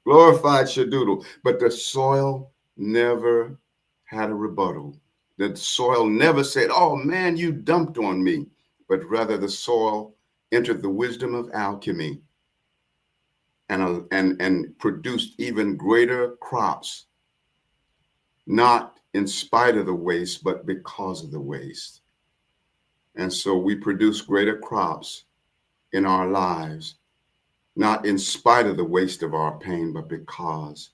Glorified shit doodle. But the soil never had a rebuttal. The soil never said, oh man, you dumped on me. But rather the soil entered the wisdom of alchemy and produced even greater crops, not in spite of the waste, but because of the waste. And so we produce greater crops in our lives, not in spite of the waste of our pain, but because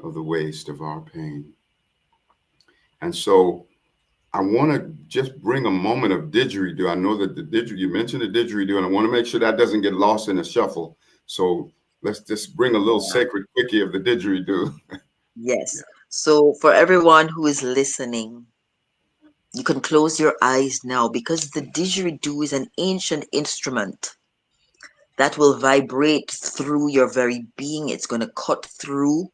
of the waste of our pain. And so I want to just bring a moment of Digeridoo. I know that you mentioned the Digeridoo, and I want to make sure that doesn't get lost in the shuffle. So let's just bring a little sacred quickie of the Digeridoo. Yes. So for everyone who is listening, you can close your eyes now, because the Digeridoo is an ancient instrument that will vibrate through your very being. It's going to cut through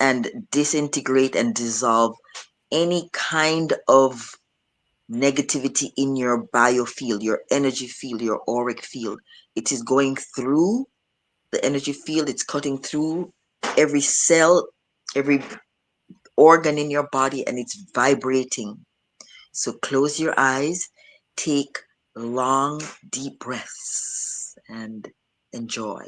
and disintegrate and dissolve any kind of negativity in your biofield, your energy field, your auric field. It is going through the energy field. It's cutting through every cell, every organ in your body, and it's vibrating. So close your eyes, take long, deep breaths, and enjoy.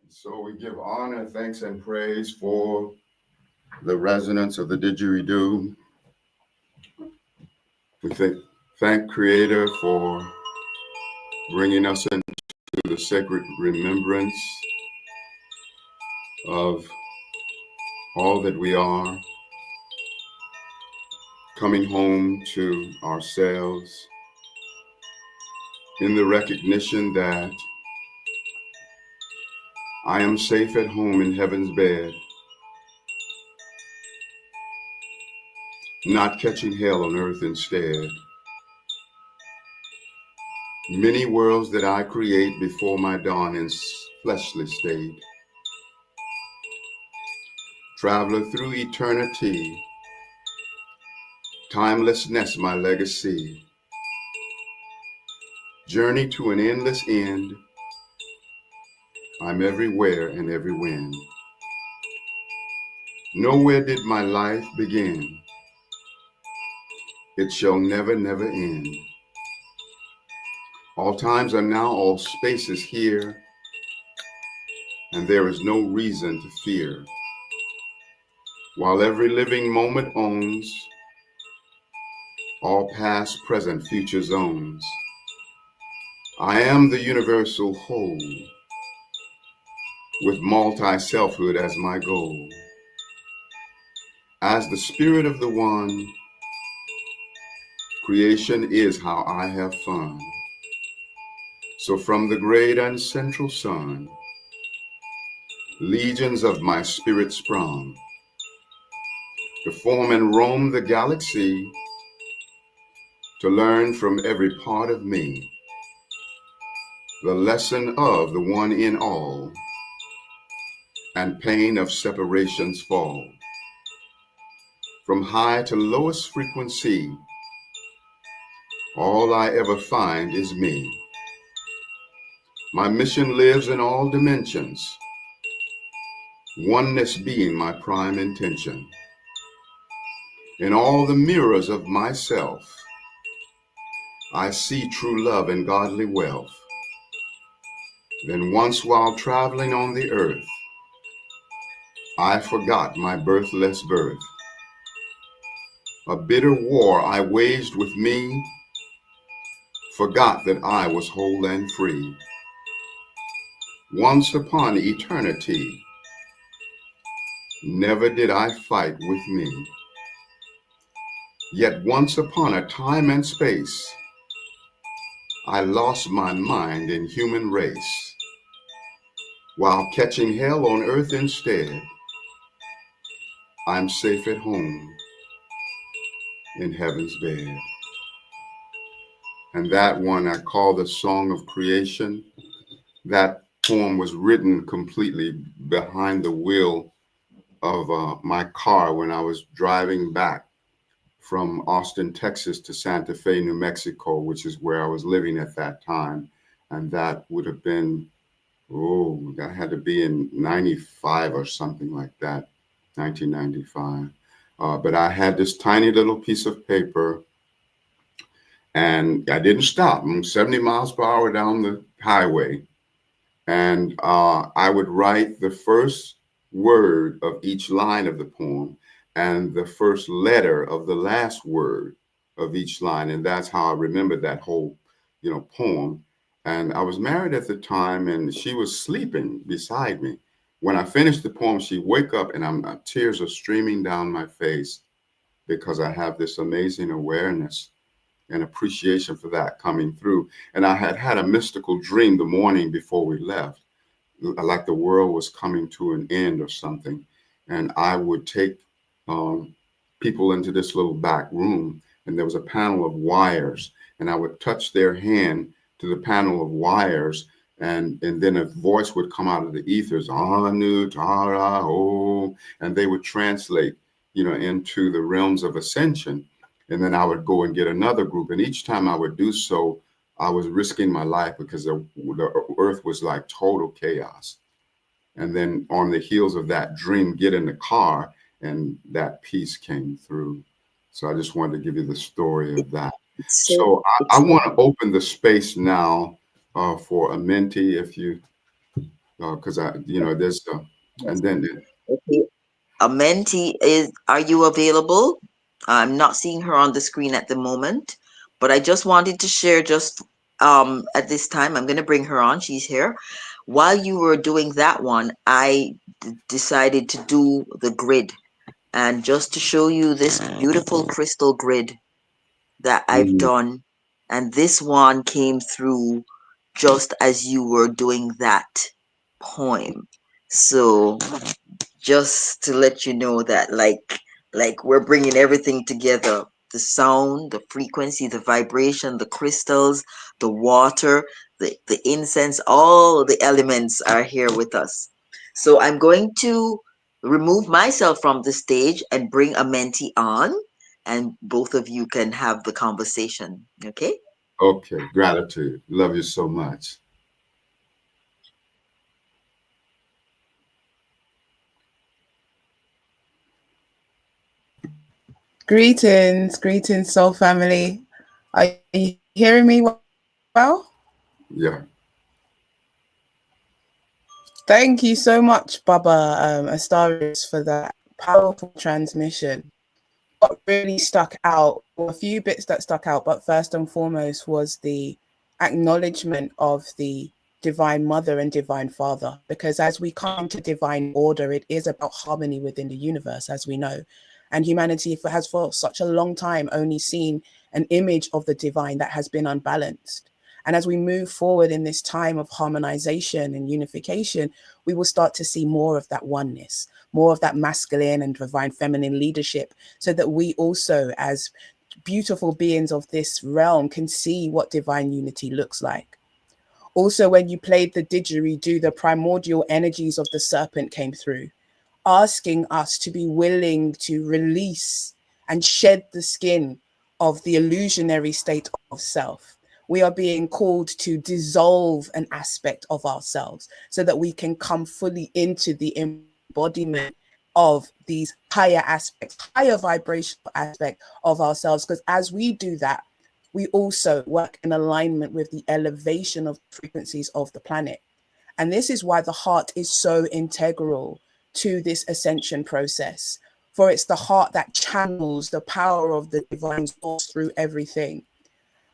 So we give honor, thanks, and praise for the resonance of the Digeridoo. We thank Creator for bringing us into the sacred remembrance of all that we are, coming home to ourselves in the recognition that I am safe at home in heaven's bed, not catching hell on earth instead. Many worlds that I create before my dawn in fleshly state. Traveler through eternity, timelessness my legacy. Journey to an endless end, I'm everywhere and every wind. Nowhere did my life begin. It shall never, never end. All times are now, all spaces here, and there is no reason to fear. While every living moment owns all past, present, future zones, I am the universal whole, with multi-selfhood as my goal. As the spirit of the one, creation is how I have fun. So from the great and central sun, legions of my spirit sprung, to form and roam the galaxy, to learn from every part of me the lesson of the one in all, and pain of separation's fall. From high to lowest frequency, all I ever find is me. My mission lives in all dimensions, oneness being my prime intention. In all the mirrors of myself, I see true love and godly wealth. Then once while traveling on the earth, I forgot my birthless birth. A bitter war I waged with me, forgot that I was whole and free. Once upon eternity, never did I fight with me. Yet once upon a time and space, I lost my mind in human race. While catching hell on earth instead, I'm safe at home in heaven's bed. And that one I call the Song of Creation. That poem was written completely behind the wheel of my car when I was driving back from Austin, Texas to Santa Fe, New Mexico, which is where I was living at that time. And that would have been, that had to be in 95 or something like that, 1995. But I had this tiny little piece of paper and I didn't stop. I'm 70 miles per hour down the highway. And I would write the first word of each line of the poem and the first letter of the last word of each line. And that's how I remembered that whole, poem. And I was married at the time and she was sleeping beside me. When I finished the poem, she wake up and tears are streaming down my face because I have this amazing awareness and appreciation for that coming through. And I had had a mystical dream the morning before we left, like the world was coming to an end or something. And I would take people into this little back room, and there was a panel of wires, and I would touch their hand to the panel of wires, and then a voice would come out of the ethers, Anu Tara O, and they would translate, into the realms of ascension. And then I would go and get another group. And each time I would do so, I was risking my life because the earth was like total chaos. And then on the heels of that dream, get in the car and that peace came through. So I just wanted to give you the story of that. So I want to open the space now for Amenti, if you, because there's, and then. Okay. Amenti, are you available? I'm not seeing her on the screen at the moment, but I just wanted to share at this time, I'm going to bring her on. She's here. While you were doing that one, I decided to do the grid, and just to show you this beautiful crystal grid that I've done. And this one came through just as you were doing that poem. So just to let you know that like we're bringing everything together, the sound, the frequency, the vibration, the crystals, the water, the incense, all the elements are here with us. So I'm going to remove myself from the stage and bring Amenti on, and both of you can have the conversation. Okay. Gratitude. Love you so much. Greetings, soul family. Are you hearing me well? Yeah. Thank you so much, Baba Astarius, for that powerful transmission. What really stuck out, well, a few bits that stuck out, but first and foremost was the acknowledgement of the Divine Mother and Divine Father, because as we come to divine order, it is about harmony within the universe, as we know. And humanity has for such a long time only seen an image of the divine that has been unbalanced. And as we move forward in this time of harmonization and unification, we will start to see more of that oneness, more of that masculine and divine feminine leadership, so that we also, as beautiful beings of this realm, can see what divine unity looks like. Also, when you played the Digeridoo, the primordial energies of the serpent came through, asking us to be willing to release and shed the skin of the illusionary state of self. We are being called to dissolve an aspect of ourselves so that we can come fully into the embodiment of these higher aspects, higher vibrational aspect of ourselves. Because as we do that, we also work in alignment with the elevation of frequencies of the planet. And this is why the heart is so integral to this ascension process. For it's the heart that channels the power of the divine source through everything.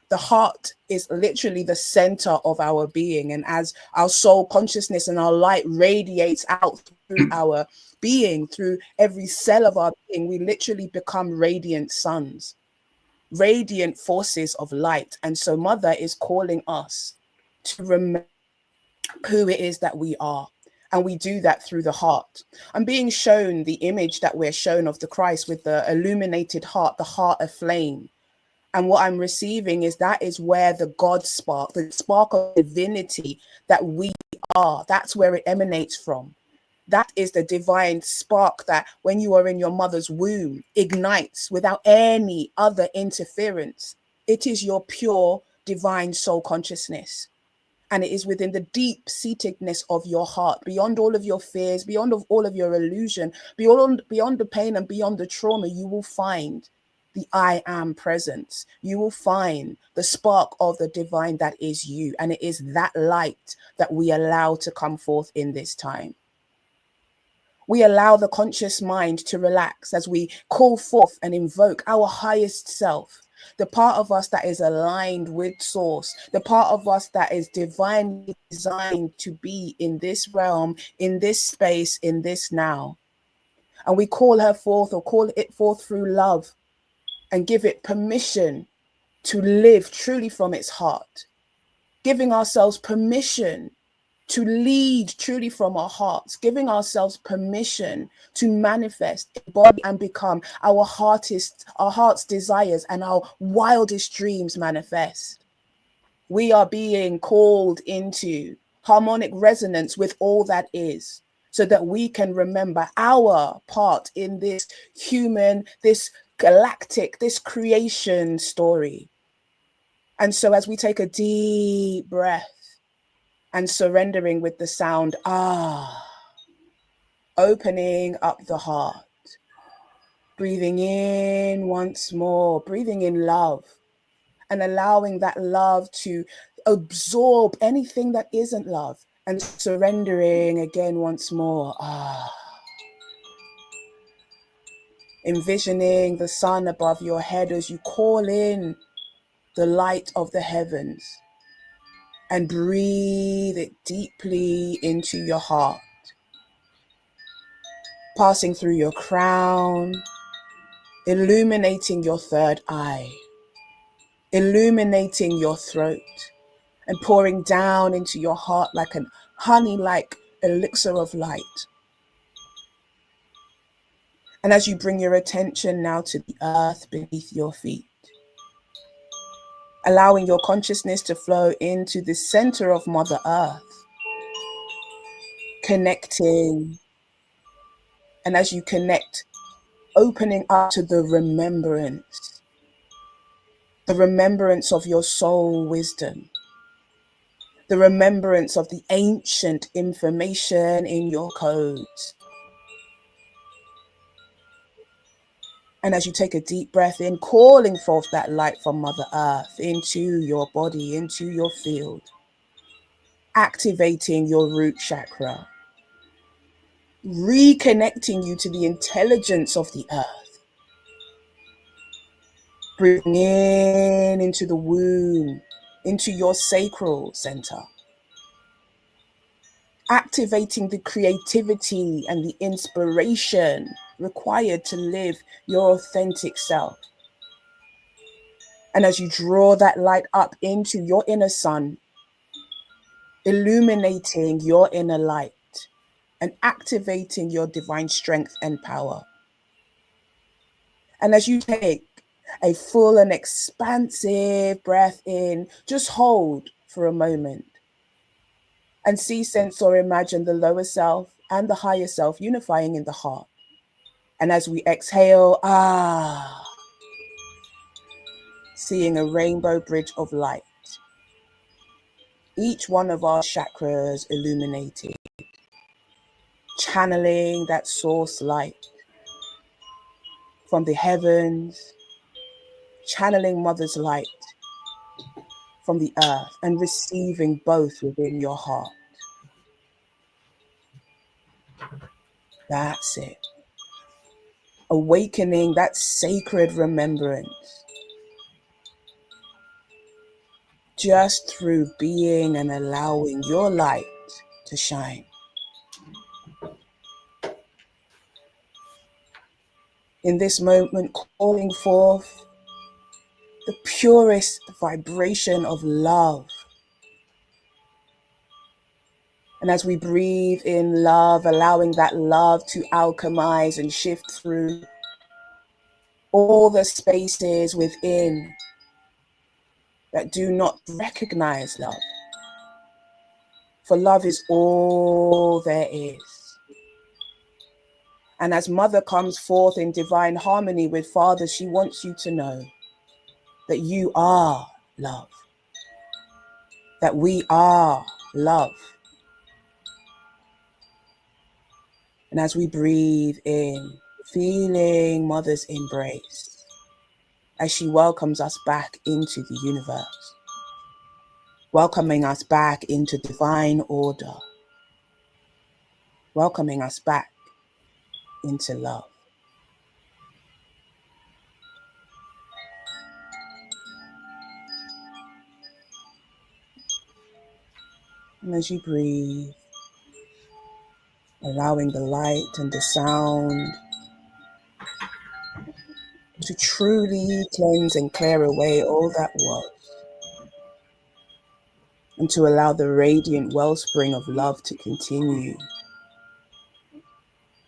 The heart is literally the center of our being. And as our soul consciousness and our light radiates out through our being, through every cell of our being, we literally become radiant suns, radiant forces of light. And so Mother is calling us to remember who it is that we are. And we do that through the heart. I'm being shown the image that we're shown of the Christ with the illuminated heart, the heart aflame. And what I'm receiving is that is where the God spark, the spark of divinity that we are, that's where it emanates from. That is the divine spark that when you are in your mother's womb ignites without any other interference. It is your pure divine soul consciousness. And it is within the deep seatedness of your heart, beyond all of your fears, beyond all of your illusion, beyond the pain and beyond the trauma, you will find the I am presence. You will find the spark of the divine that is you. And it is that light that we allow to come forth in this time. We allow the conscious mind to relax as we call forth and invoke our highest self, the part of us that is aligned with source, the part of us that is divinely designed to be in this realm, in this space, in this now. And we call her forth, or call it forth through love, and give it permission to live truly from its heart, giving ourselves permission to lead truly from our hearts, giving ourselves permission to manifest, embody, and become our heart's desires and our wildest dreams manifest. We are being called into harmonic resonance with all that is, so that we can remember our part in this human, this galactic, this creation story. And so as we take a deep breath and surrendering with the sound, opening up the heart, breathing in once more, breathing in love, and allowing that love to absorb anything that isn't love, and surrendering again once more. Envisioning the sun above your head as you call in the light of the heavens and breathe it deeply into your heart, passing through your crown, illuminating your third eye, illuminating your throat, and pouring down into your heart like an honey-like elixir of light. And as you bring your attention now to the earth beneath your feet, allowing your consciousness to flow into the center of Mother Earth, connecting. And as you connect, opening up to the remembrance of your soul wisdom, the remembrance of the ancient information in your codes. And as you take a deep breath in, calling forth that light from Mother Earth into your body, into your field, activating your root chakra, reconnecting you to the intelligence of the earth. Breathing in into the womb, into your sacral center. Activating the creativity and the inspiration required to live your authentic self. And as you draw that light up into your inner sun, illuminating your inner light and activating your divine strength and power. And as you take a full and expansive breath in, just hold for a moment and see, sense, or imagine the lower self and the higher self unifying in the heart. And as we exhale, seeing a rainbow bridge of light each one of our chakras illuminated, channeling that source light from the heavens, channeling Mother's light from the earth, and receiving both within your heart. That's it. Awakening that sacred remembrance just through being and allowing your light to shine. In this moment, calling forth the purest vibration of love. And as we breathe in love, allowing that love to alchemize and shift through all the spaces within that do not recognize love. For love is all there is. And as Mother comes forth in divine harmony with Father, she wants you to know that you are love, that we are love. And as we breathe in, feeling Mother's embrace, as she welcomes us back into the universe, welcoming us back into divine order, welcoming us back into love. And as you breathe, allowing the light and the sound to truly cleanse and clear away all that was, and to allow the radiant wellspring of love to continue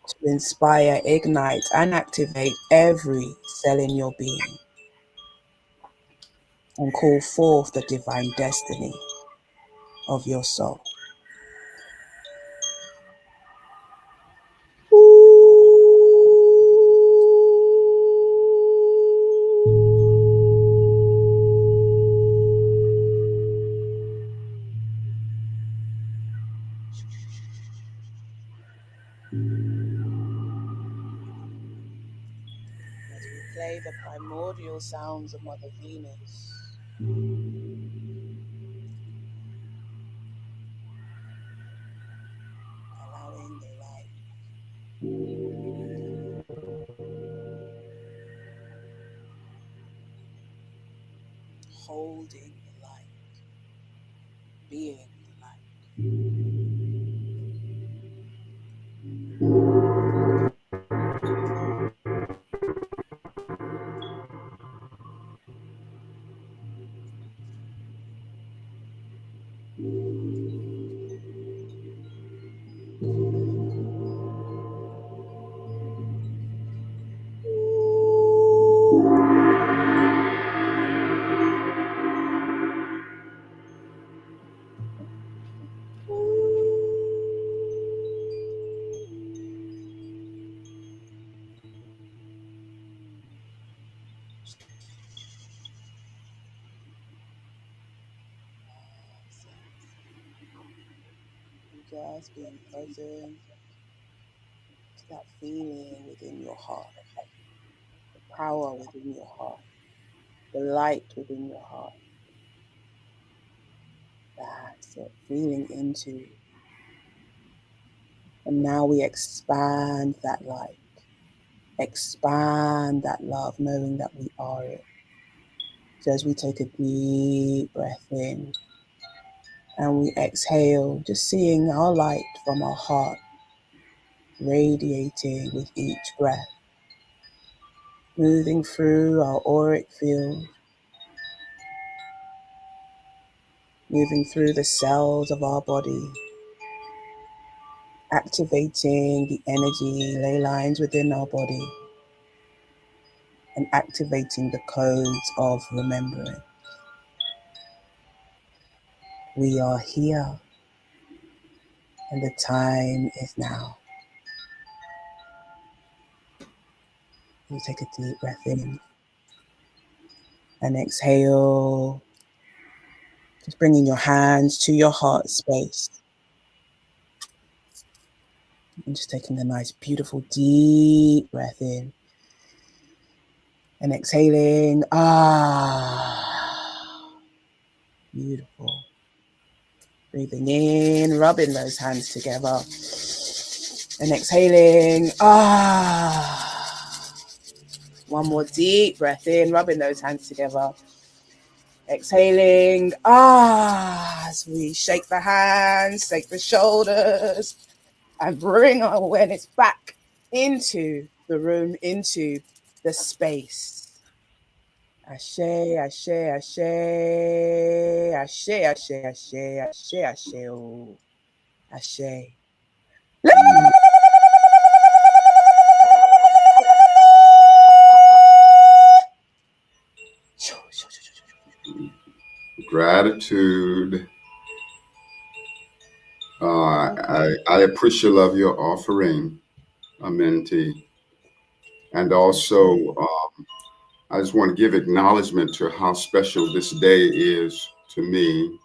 to inspire, ignite, and activate every cell in your being, and call forth the divine destiny of your soul. As we play the primordial sounds of Mother Venus, allowing the light holding the light, being the light. Just being present to that feeling within your heart, the power within your heart, the light within your heart. That's it, feeling into. And now we expand that light, expand that love, knowing that we are it. So as we take a deep breath in and we exhale, just seeing our light from our heart radiating with each breath, moving through our auric field, moving through the cells of our body, activating the energy ley lines within our body, and activating the codes of remembrance. We are here, and the time is now. You take a deep breath in and exhale, Just bringing your hands to your heart space. And just taking a nice, beautiful, deep breath in. And exhaling. Beautiful. Breathing in, rubbing those hands together. And exhaling. One more deep breath in, rubbing those hands together. Exhaling. As we shake the hands, shake the shoulders, and bring our awareness back into the room, into the space. Ashe, ashe, ashe, ashe, ashe, ashe, ashe, ashe, oh, ashe. Gratitude. I appreciate love your offering, Amenti. And also, I just want to give acknowledgement to how special this day is to me,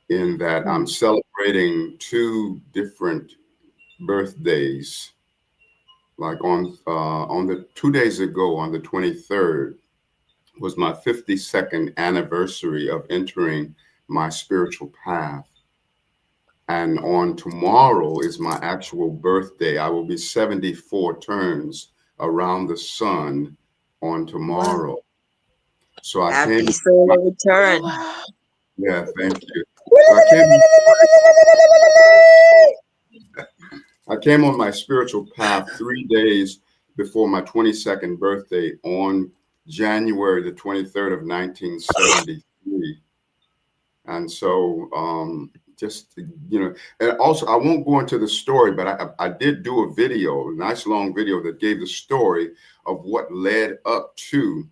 in that I'm celebrating two different birthdays. Like on the 2 days ago, on the 23rd, was my 52nd anniversary of entering my spiritual path. And on tomorrow is my actual birthday. I will be 74 turns around the sun on tomorrow. Wow. So I Happy came. solar return. Yeah, thank you. So I came on my spiritual path 3 days before my 22nd birthday on January the 23rd of 1973. And so just, and also I won't go into the story, but I did do a video, a nice long video that gave the story of what led up to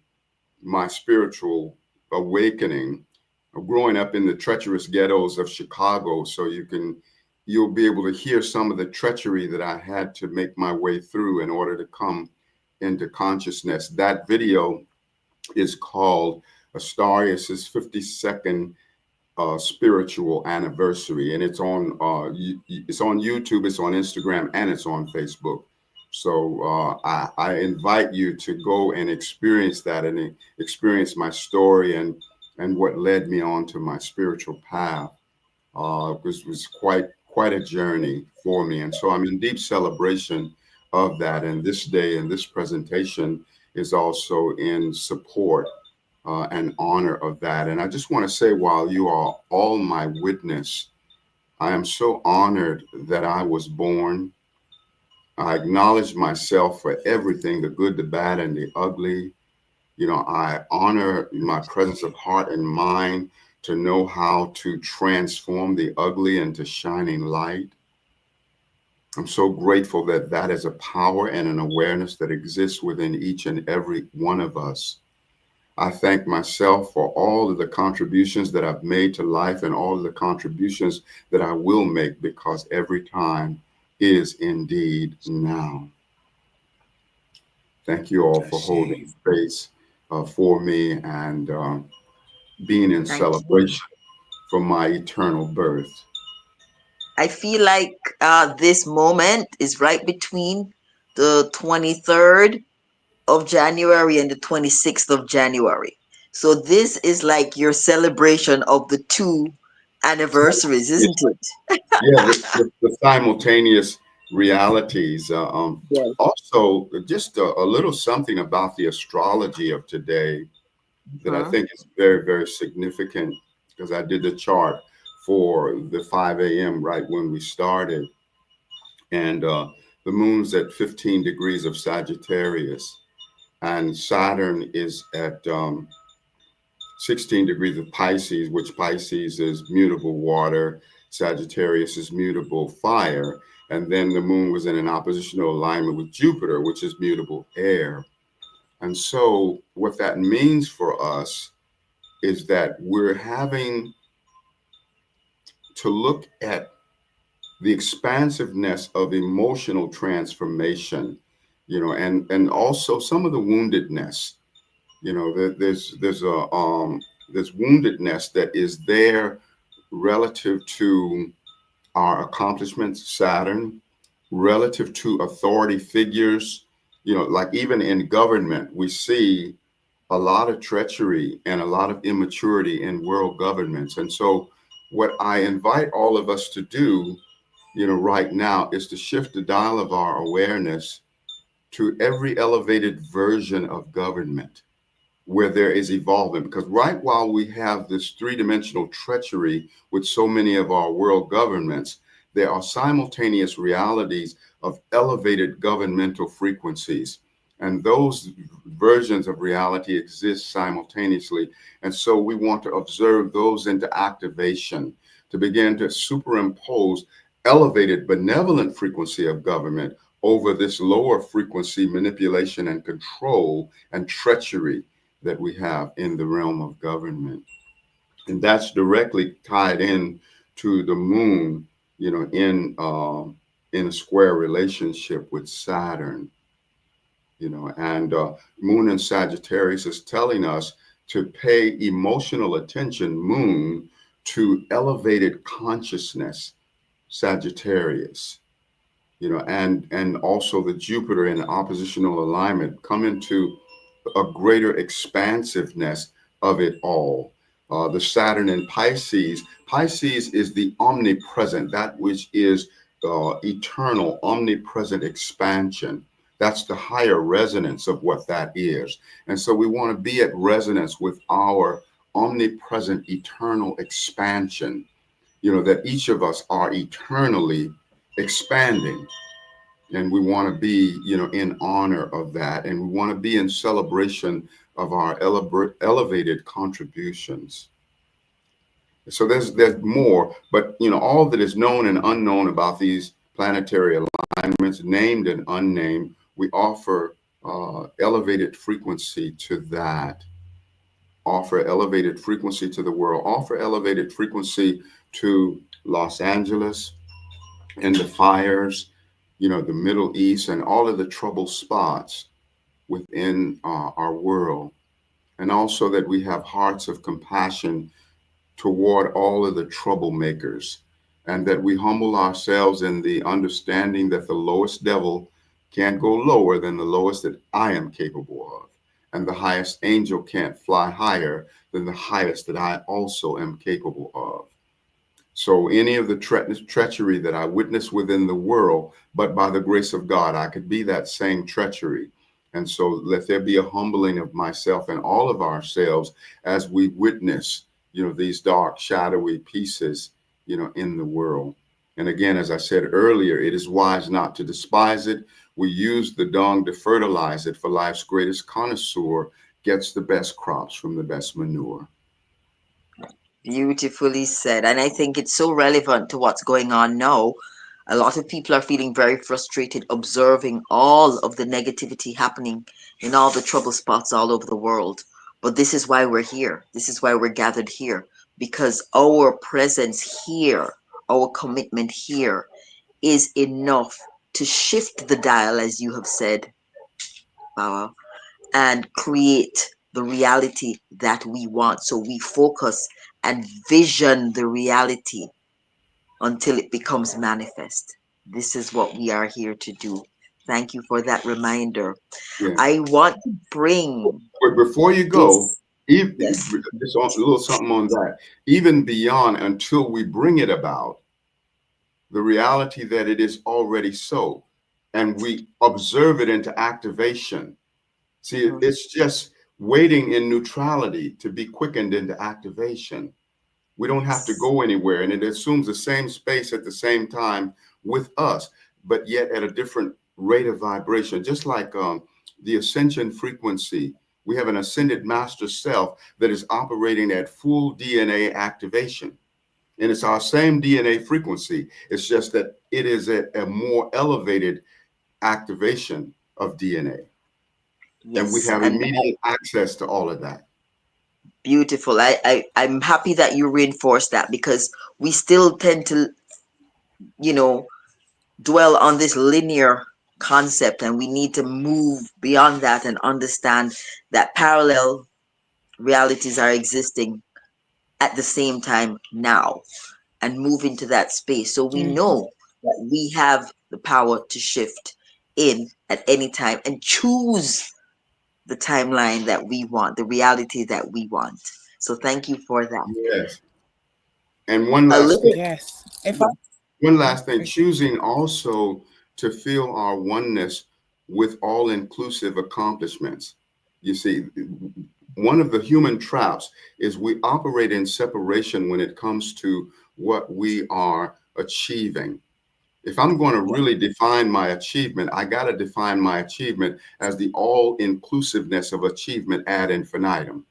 my spiritual awakening, growing up in the treacherous ghettos of Chicago. So you'll be able to hear some of the treachery that I had to make my way through in order to come into consciousness. That video is called Astarius's 52nd spiritual anniversary, and it's on YouTube, it's on Instagram, and it's on Facebook. So I invite you to go and experience that, and experience my story and what led me on to my spiritual path. It was quite a journey for me, and so I'm in deep celebration of that. And this day and this presentation is also in support and honor of that. And I just want to say, while you are all my witness, I am so honored that I was born. I acknowledge myself for everything, the good, the bad, and the ugly. I honor my presence of heart and mind to know how to transform the ugly into shining light. I'm so grateful that that is a power and an awareness that exists within each and every one of us. I thank myself for all of the contributions that I've made to life and all of the contributions that I will make, because every time is indeed now. Thank you all for holding space for me and being in celebration for my eternal birth. I feel like this moment is right between the 23rd of January and the 26th of January. So this is like your celebration of the two anniversaries, isn't it? Yeah, the simultaneous realities. Yes. Also, just a little something about the astrology of today that I think is very, very significant, because I did the chart for the 5 a.m. right when we started. And the moon's at 15 degrees of Sagittarius, and Saturn is at 16 degrees of Pisces, which Pisces is mutable water, Sagittarius is mutable fire, and then the moon was in an oppositional alignment with Jupiter, which is mutable air. And so what that means for us is that we're having to look at the expansiveness of emotional transformation, and also some of the woundedness. There's this woundedness that is there relative to our accomplishments, Saturn, relative to authority figures. You know, like even in government, we see a lot of treachery and a lot of immaturity in world governments. And so what I invite all of us to do, you know, right now is to shift the dial of our awareness to every elevated version of government where there is evolvement. Because right while we have this three-dimensional treachery with so many of our world governments, there are simultaneous realities of elevated governmental frequencies. And those versions of reality exist simultaneously. And so we want to observe those into activation to begin to superimpose elevated benevolent frequency of government over this lower frequency manipulation and control and treachery that we have in the realm of government. And that's directly tied in to the moon, you know, in a square relationship with Saturn, you know, and moon in Sagittarius is telling us to pay emotional attention, moon, to elevated consciousness, Sagittarius, you know, and also the Jupiter in oppositional alignment come into a greater expansiveness of it all. The Saturn in Pisces. Pisces is the omnipresent, that which is eternal, omnipresent expansion. That's the higher resonance of what that is. And so we want to be at resonance with our omnipresent, eternal expansion, you know, that each of us are eternally expanding. And we want to be, you know, in honor of that. And we want to be in celebration of our elevated contributions. So there's more, but, you know, all that is known and unknown about these planetary alignments, named and unnamed, we offer elevated frequency to that. Offer elevated frequency to the world. Offer elevated frequency to Los Angeles and the fires, you know, the Middle East and all of the trouble spots within our world. And also that we have hearts of compassion toward all of the troublemakers, and that we humble ourselves in the understanding that the lowest devil can't go lower than the lowest that I am capable of. And the highest angel can't fly higher than the highest that I also am capable of. So any of the treachery that I witness within the world, but by the grace of God, I could be that same treachery. And so let there be a humbling of myself and all of ourselves as we witness, you know, these dark, shadowy pieces, you know, in the world. And again, as I said earlier, it is wise not to despise it. We use the dung to fertilize it, for life's greatest connoisseur gets the best crops from the best manure. Beautifully said. And I think it's so relevant to what's going on now. A lot of people are feeling very frustrated observing all of the negativity happening in all the trouble spots all over the world. But this is why we're here. This is why we're gathered here, because our presence here, our commitment here is enough to shift the dial, as you have said, Baba, and create the reality that we want. So we focus and vision the reality until it becomes manifest. This is what we are here to do. Thank you for that reminder. Yeah. I want to bring. But before you go, yes. just a little something on that. Even beyond, until we bring it about, the reality that it is already so, and we observe it into activation. See, it's just waiting in neutrality to be quickened into activation. We don't have to go anywhere, and it assumes the same space at the same time with us, but yet at a different rate of vibration. Just like the ascension frequency, we have an ascended master self that is operating at full DNA activation. And it's our same DNA frequency. It's just that it is at a more elevated activation of DNA. Yes, and we have immediate access to all of that. Beautiful. I'm happy that you reinforced that, because we still tend to, you know, dwell on this linear concept, and we need to move beyond that and understand that parallel realities are existing at the same time now, and move into that space. So we know that we have the power to shift in at any time and choose the timeline that we want, the reality that we want. So thank you for that. Yes. And one A last thing, little, Yes. choosing also to feel our oneness with all inclusive accomplishments. You see, one of the human traps is we operate in separation when it comes to what we are achieving. If I'm going to really define my achievement, I got to define my achievement as the all inclusiveness of achievement ad infinitum.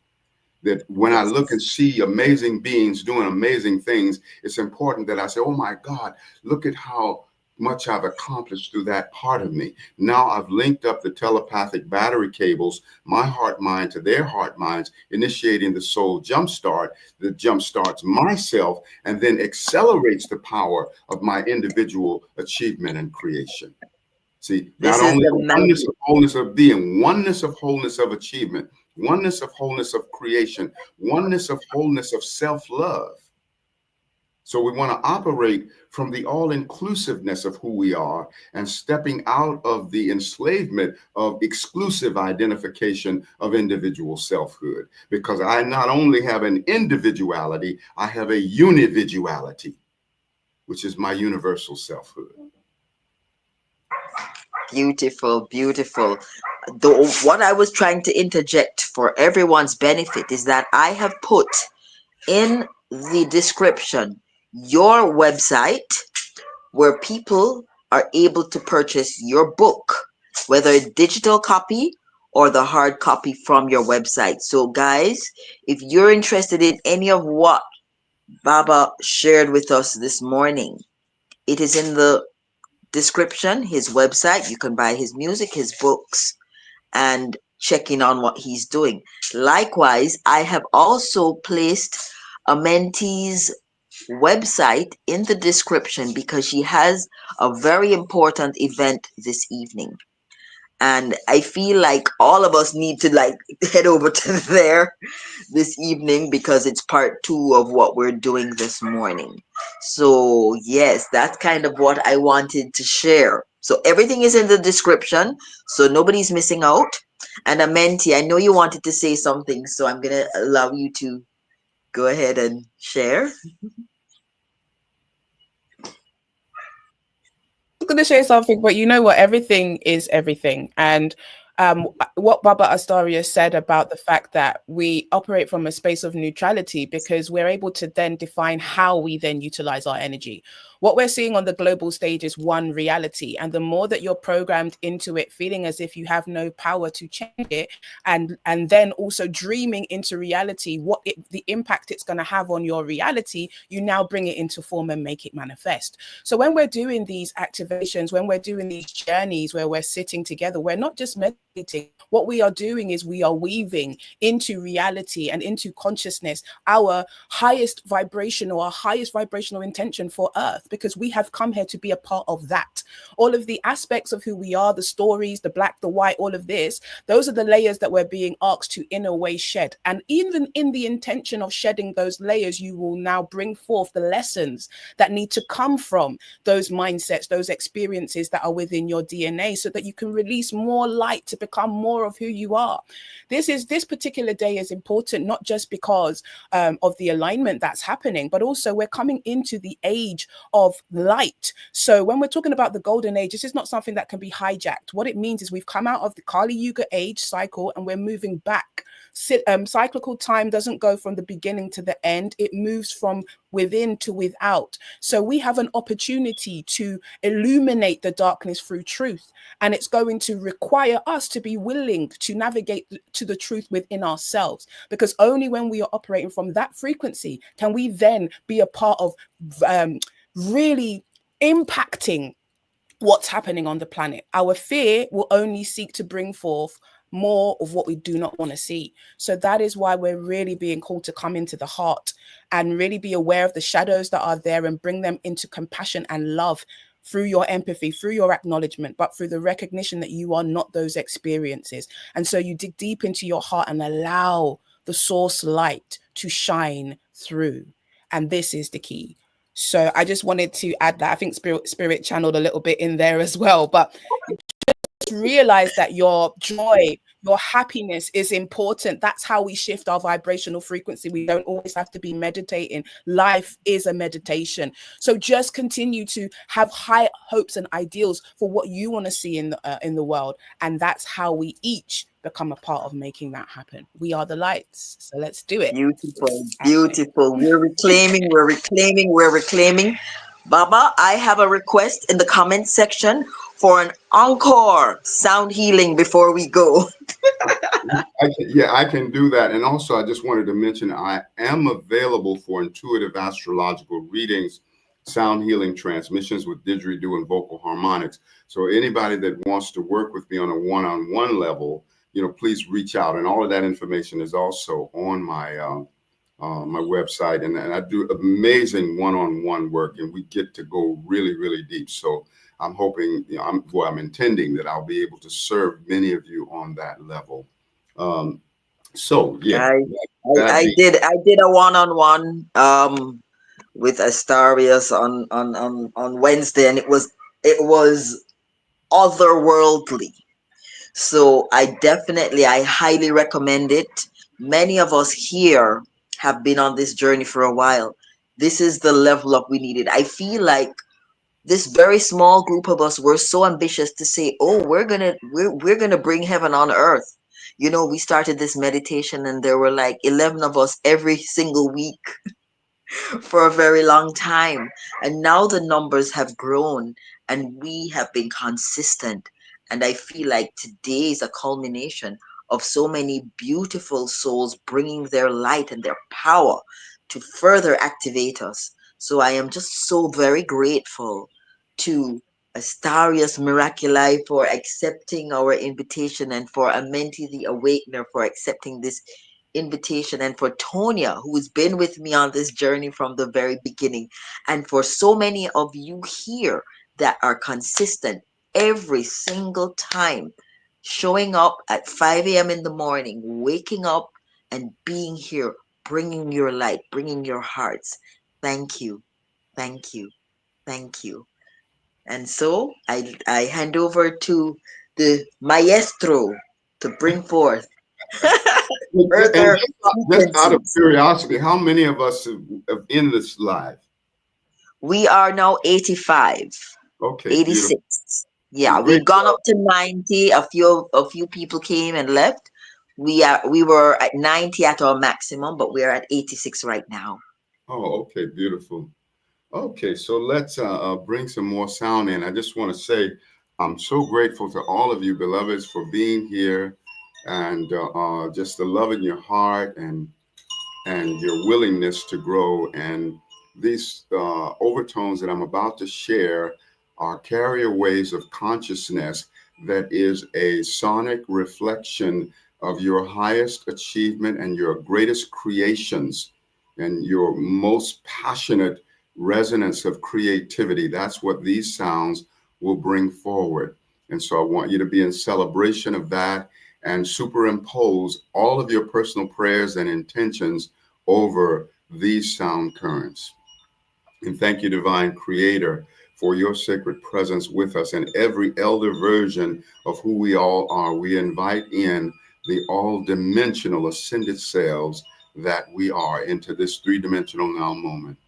That when I look and see amazing beings doing amazing things, it's important that I say, oh my God, look at how much I've accomplished through that part of me. Now I've linked up the telepathic battery cables, my heart mind to their heart minds, initiating the soul jumpstart that jumpstarts myself and then accelerates the power of my individual achievement and creation. See, this not is only the the oneness magic. of wholeness of being, oneness of wholeness of achievement, oneness of wholeness of creation, oneness of wholeness of self-love. So we want to operate from the all-inclusiveness of who we are and stepping out of the enslavement of exclusive identification of individual selfhood. Because I not only have an individuality, I have a unividuality, which is my universal selfhood. Beautiful, beautiful. What I was trying to interject for everyone's benefit is that I have put in the description your website where people are able to purchase your book, whether a digital copy or the hard copy from your website. So guys, if you're interested in any of what Baba shared with us this morning, it is in the description, his website. You can buy his music, his books, and check in on what he's doing. Likewise, I have also placed Amenti's website in the description because she has a very important event this evening. And I feel like all of us need to head over to there this evening because it's part 2 of what we're doing this morning. So yes, that's kind of what I wanted to share. So everything is in the description, so nobody's missing out. And Amenti, I know you wanted to say something, so I'm gonna allow you to go ahead and share. Going to say something, but you know what? Everything is everything. And what Baba Astarius said about the fact that we operate from a space of neutrality because we're able to then define how we then utilize our energy. What we're seeing on the global stage is one reality. And the more that you're programmed into it, feeling as if you have no power to change it, and then also dreaming into reality, the impact it's going to have on your reality, you now bring it into form and make it manifest. So when we're doing these activations, when we're doing these journeys where we're sitting together, we're not just meditating. What we are doing is we are weaving into reality and into consciousness our highest vibration or our highest vibrational intention for Earth, because we have come here to be a part of that. All of the aspects of who we are, the stories, the black, the white, all of this, those are the layers that we're being asked to in a way shed. And even in the intention of shedding those layers, you will now bring forth the lessons that need to come from those mindsets, those experiences that are within your DNA, so that you can release more light to become more of who you are. This particular day is important, not just because of the alignment that's happening, but also we're coming into the age of light. So when we're talking about the golden age, this is not something that can be hijacked. What it means is we've come out of the Kali Yuga age cycle and we're moving back. Cyclical time doesn't go from the beginning to the end. It moves from within to without. So we have an opportunity to illuminate the darkness through truth. And it's going to require us to be willing to navigate to the truth within ourselves, because only when we are operating from that frequency can we then be a part of really impacting what's happening on the planet. Our fear will only seek to bring forth more of what we do not want to see. So that is why we're really being called to come into the heart and really be aware of the shadows that are there and bring them into compassion and love through your empathy, through your acknowledgement, but through the recognition that you are not those experiences. And so you dig deep into your heart and allow the source light to shine through. And this is the key. So I just wanted to add that. I think Spirit channeled a little bit in there as well, but realize that your joy, your happiness is important. That's how we shift our vibrational frequency. We don't always have to be meditating. Life is a meditation. So just continue to have high hopes and ideals for what you want to see in the world, and that's how we each become a part of making that happen. We are the lights, so let's do it. Beautiful, Ashe. beautiful. We're reclaiming, we're reclaiming, we're reclaiming. Baba, I have a request in the comment section for an encore sound healing before we go. I can do that. And also, I just wanted to mention I am available for intuitive astrological readings, sound healing transmissions with Digeridoo and vocal harmonics. So anybody that wants to work with me on a one-on-one level, please reach out. And all of that information is also on my my website. And I do amazing one-on-one work, and we get to go really, really deep. So I'm hoping, I'm intending that I'll be able to serve many of you on that level. So yeah, I did a one-on-one with Astarius on Wednesday, and it was otherworldly. So I highly recommend it. Many of us here have been on this journey for a while. This is the level up we needed. I feel like this very small group of us were so ambitious to say, oh, we're gonna bring heaven on earth. We started this meditation and there were like 11 of us every single week for a very long time. And now the numbers have grown and we have been consistent. And I feel like today is a culmination of so many beautiful souls bringing their light and their power to further activate us. So I am just so very grateful to Astarius Miraculii for accepting our invitation, and for Amenti the Awakener for accepting this invitation, and for Tonia, who has been with me on this journey from the very beginning, and for so many of you here that are consistent every single time, showing up at 5 a.m. in the morning, waking up and being here, bringing your light, bringing your hearts. Thank you, thank you, thank you. And so I hand over to the maestro to bring forth further just out of frequencies. curiosity, how many of us have in this live? We are now 85, Okay, 86. beautiful. Yeah, Great we've gone job. up to 90. A few people came and left. We were at 90 at our maximum, but we are at 86 right now. Oh, okay, beautiful. Okay, so let's bring some more sound in. I just want to say I'm so grateful to all of you, beloveds, for being here, and just the love in your heart and your willingness to grow. And these overtones that I'm about to share are carrier waves of consciousness that is a sonic reflection of your highest achievement and your greatest creations and your most passionate resonance of creativity. That's what these sounds will bring forward. And so I want you to be in celebration of that and superimpose all of your personal prayers and intentions over these sound currents. And thank you, Divine Creator, for your sacred presence with us and every elder version of who we all are. We invite in the all-dimensional ascended selves that we are into this three-dimensional now moment.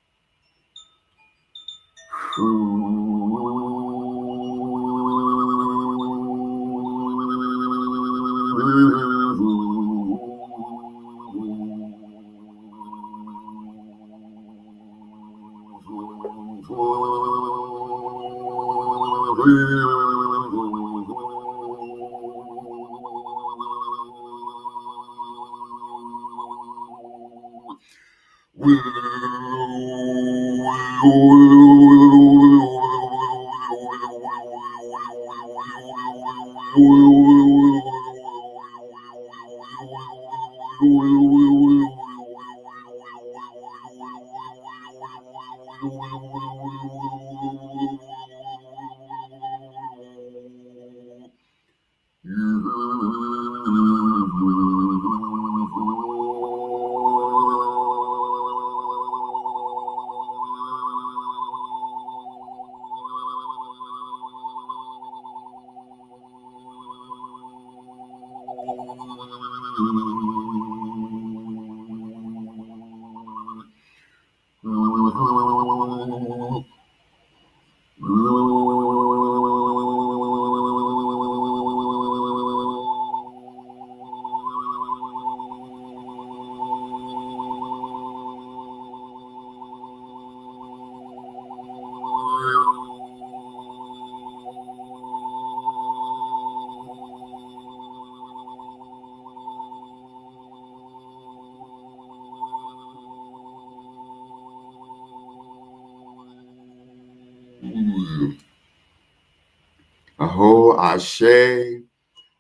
Aho, Ashe,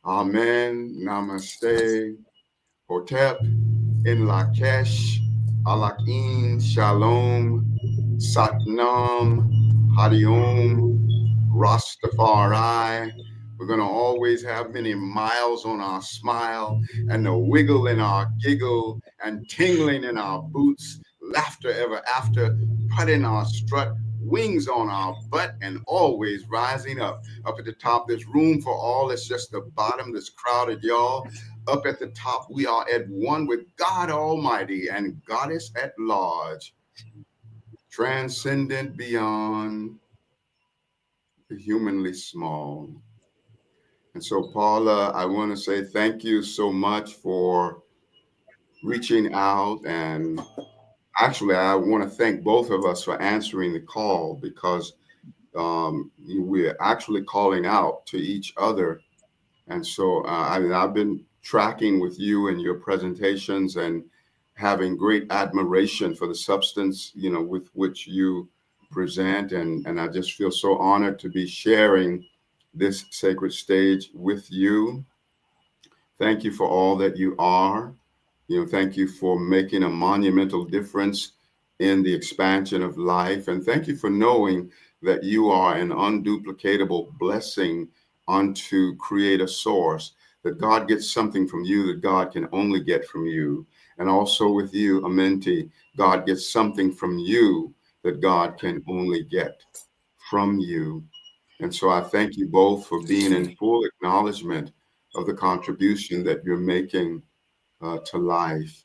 Amen, Namaste, Hotep, In Lakesh, Alakin, Shalom, Satnam, Hariom, Rastafari. We're going to always have many miles on our smile and the wiggle in our giggle and tingling in our boots, laughter ever after, putting our strut, wings on our butt, and always rising up. Up at the top, there's room for all. It's just the bottom that's crowded, y'all. Up at the top, we are at one with God Almighty and Goddess at large, transcendent beyond the humanly small. And so, Paula, I want to say thank you so much for reaching out. And actually, I want to thank both of us for answering the call, because we're actually calling out to each other. And so I've been tracking with you and your presentations and having great admiration for the substance, with which you present. And I just feel so honored to be sharing this sacred stage with you. Thank you for all that you are. Thank you for making a monumental difference in the expansion of life. And thank you for knowing that you are an unduplicatable blessing unto Creator Source, that God gets something from you that God can only get from you. And also with you, Amenti, God gets something from you that God can only get from you. And so I thank you both for being in full acknowledgement of the contribution that you're making to life,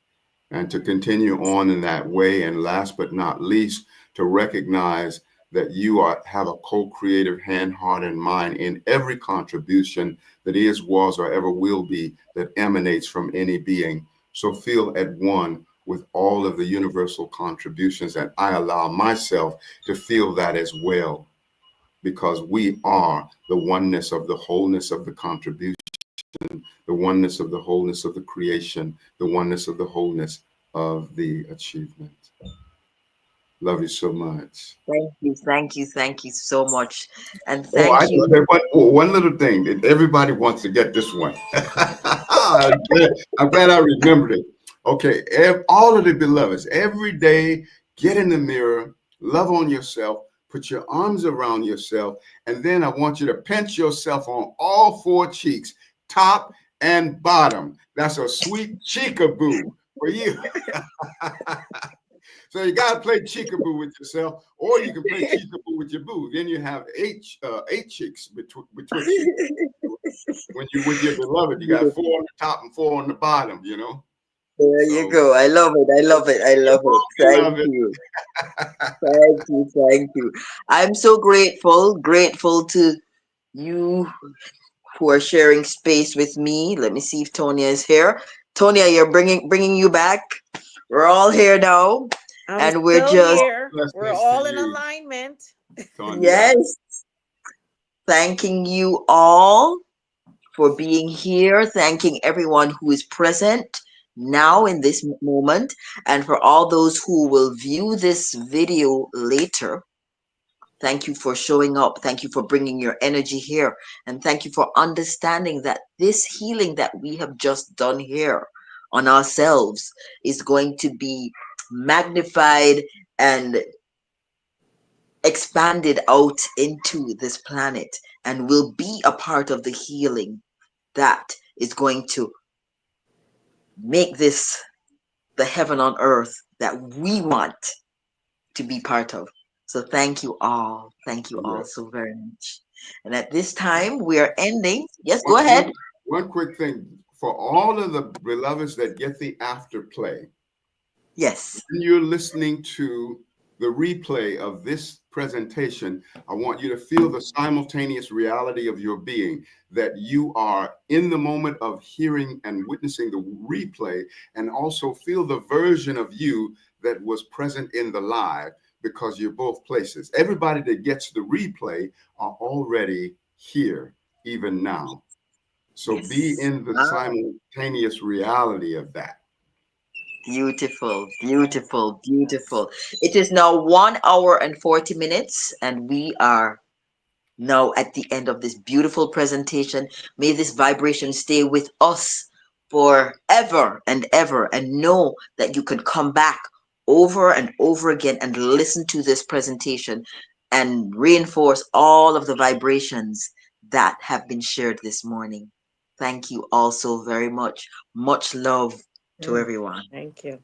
and to continue on in that way. And last but not least, to recognize that you have a co-creative hand, heart, and mind in every contribution that is, was, or ever will be that emanates from any being. So feel at one with all of the universal contributions, and I allow myself to feel that as well, because we are the oneness of the wholeness of the contribution, the oneness of the wholeness of the creation, the oneness of the wholeness of the achievement. Love you so much. Thank you so much. And Oh, thank you. one little thing that everybody wants to get this one. I'm glad I remembered it. Okay, all of the beloveds, every day, get in the mirror, love on yourself, put your arms around yourself, and then I want you to pinch yourself on all four cheeks, top and bottom. That's a sweet cheekaboo for you. So you got to play cheekaboo with yourself, or you can play cheekaboo with your boo. Then you have eight chicks between you. When you're with your beloved, you got 4 on the top and 4 on the bottom, There you go. I love it. Thank you. Thank you. I'm so grateful to you who are sharing space with me. Let me see if Tonia is here. Tonia, you're bringing you back. We're all here now, and we're just here. We're all in alignment. Yes. Thanking you all for being here. Thanking everyone who is present now in this moment, and for all those who will view this video later. Thank you for showing up. Thank you for bringing your energy here. And thank you for understanding that this healing that we have just done here on ourselves is going to be magnified and expanded out into this planet, and will be a part of the healing that is going to make this the heaven on earth that we want to be part of. So thank you all. Thank you all so very much. And at this time, we are ending. Yes, go ahead. One quick thing for all of the beloveds that get the afterplay, Yes. when you're listening to the replay of this presentation, I want you to feel the simultaneous reality of your being, that you are in the moment of hearing and witnessing the replay, and also feel the version of you that was present in the live, because you're both places. Everybody that gets the replay are already here, even now. So Yes. be in the simultaneous reality of that. Beautiful, beautiful, beautiful. It is now 1 hour and 40 minutes, and we are now at the end of this beautiful presentation. May this vibration stay with us forever and ever, and know that you can come back over and over again and listen to this presentation and reinforce all of the vibrations that have been shared this morning. Thank you all so very much. Much love to everyone. Thank you.